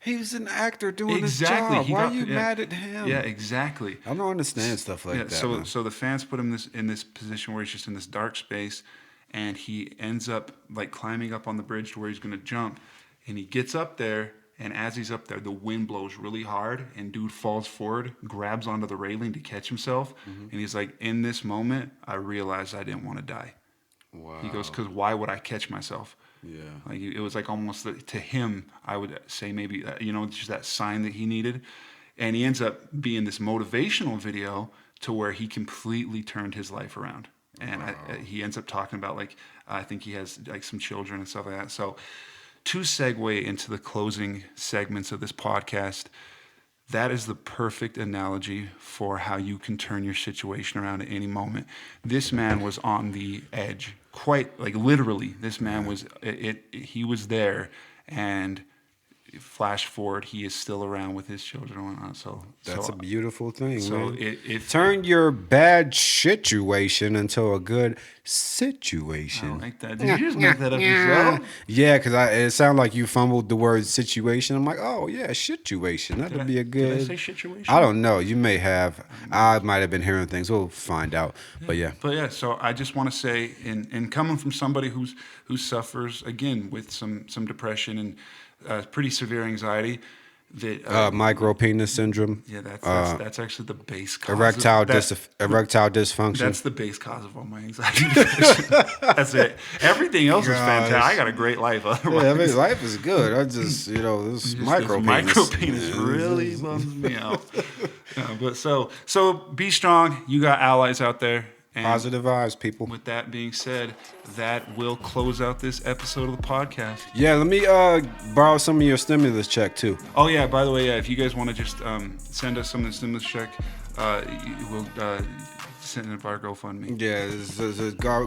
He was an actor doing his Exactly. job. Why are you mad at him? Yeah, exactly. I don't understand stuff like that. So the fans put him in this position where he's just in this dark space, and he ends up like climbing up on the bridge to where he's going to jump, and he gets up there, and as he's up there, the wind blows really hard, and dude falls forward, grabs onto the railing to catch himself, and he's like, in this moment, I realized I didn't want to die. Wow. He goes, because why would I catch myself? Yeah. Like it was like almost to him, I would say maybe just that sign that he needed, and he ends up being this motivational video to where he completely turned his life around, and he ends up talking about like I think he has like some children and stuff like that. So to segue into the closing segments of this podcast, that is the perfect analogy for how you can turn your situation around at any moment. This man was on the edge. Quite like literally, this man was he was there, and flash forward, he is still around with his children and whatnot. So That's a beautiful thing, so man. if Turn your bad situation into a good situation. I don't like that. Did you just make that up yourself? Yeah, because it sounded like you fumbled the word situation. I'm like, oh, yeah, situation. That'd be a good. Did I say situation? I don't know. You may have. I might have been hearing things. We'll find out. But yeah. But yeah, so I just want to say, in coming from somebody who suffers again with some depression and pretty severe anxiety, that Micro penis syndrome. yeah, that's actually the base cause. Erectile dysfunction. That's the base cause of all my anxiety. That's it. Everything else is fantastic. I got a great life. Otherwise. Yeah, I mean, life is good. I just, this micro penis really bums me out. But so be strong. You got allies out there. And positive vibes, people. With that being said, that will close out this episode of the podcast. Yeah, let me borrow some of your stimulus check too. Oh yeah, by the way, if you guys want to just send us some of the stimulus check, we'll send it our GoFundMe. Yeah,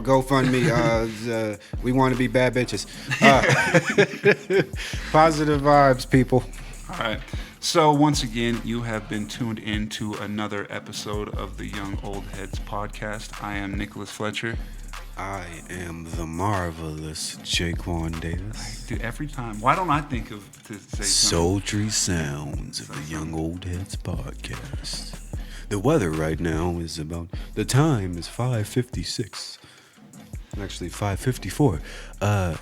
GoFundMe. We want to be bad bitches. Positive vibes, people. All right. So once again, you have been tuned in to another episode of the Young Old Heads podcast. I am Nicholas Fletcher. I am the marvelous Jaquan Davis. Dude, every time. Why don't I think of to say sultry sounds of the Young Old Heads podcast. The weather right now is the time is 5:56. Actually, 5:54. I'm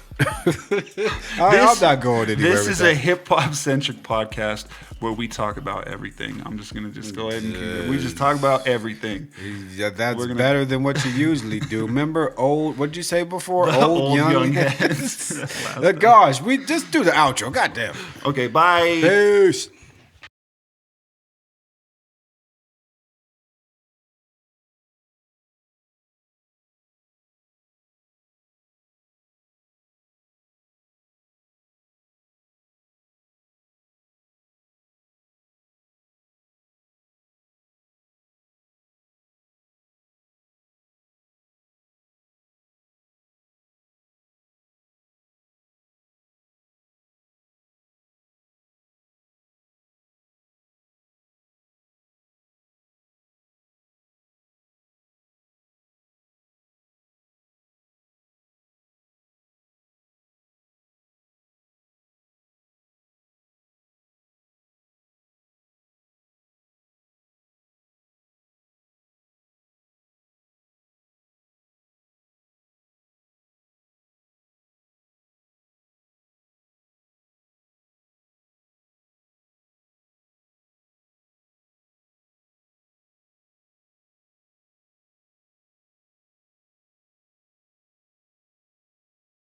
not going anywhere. This is a hip hop centric podcast where we talk about everything. I'm just gonna go ahead and we just talk about everything. Yeah, that's better than what you usually do. Remember old? What did you say before? Old young heads. Gosh, we just do the outro. Goddamn. Okay, bye. Peace.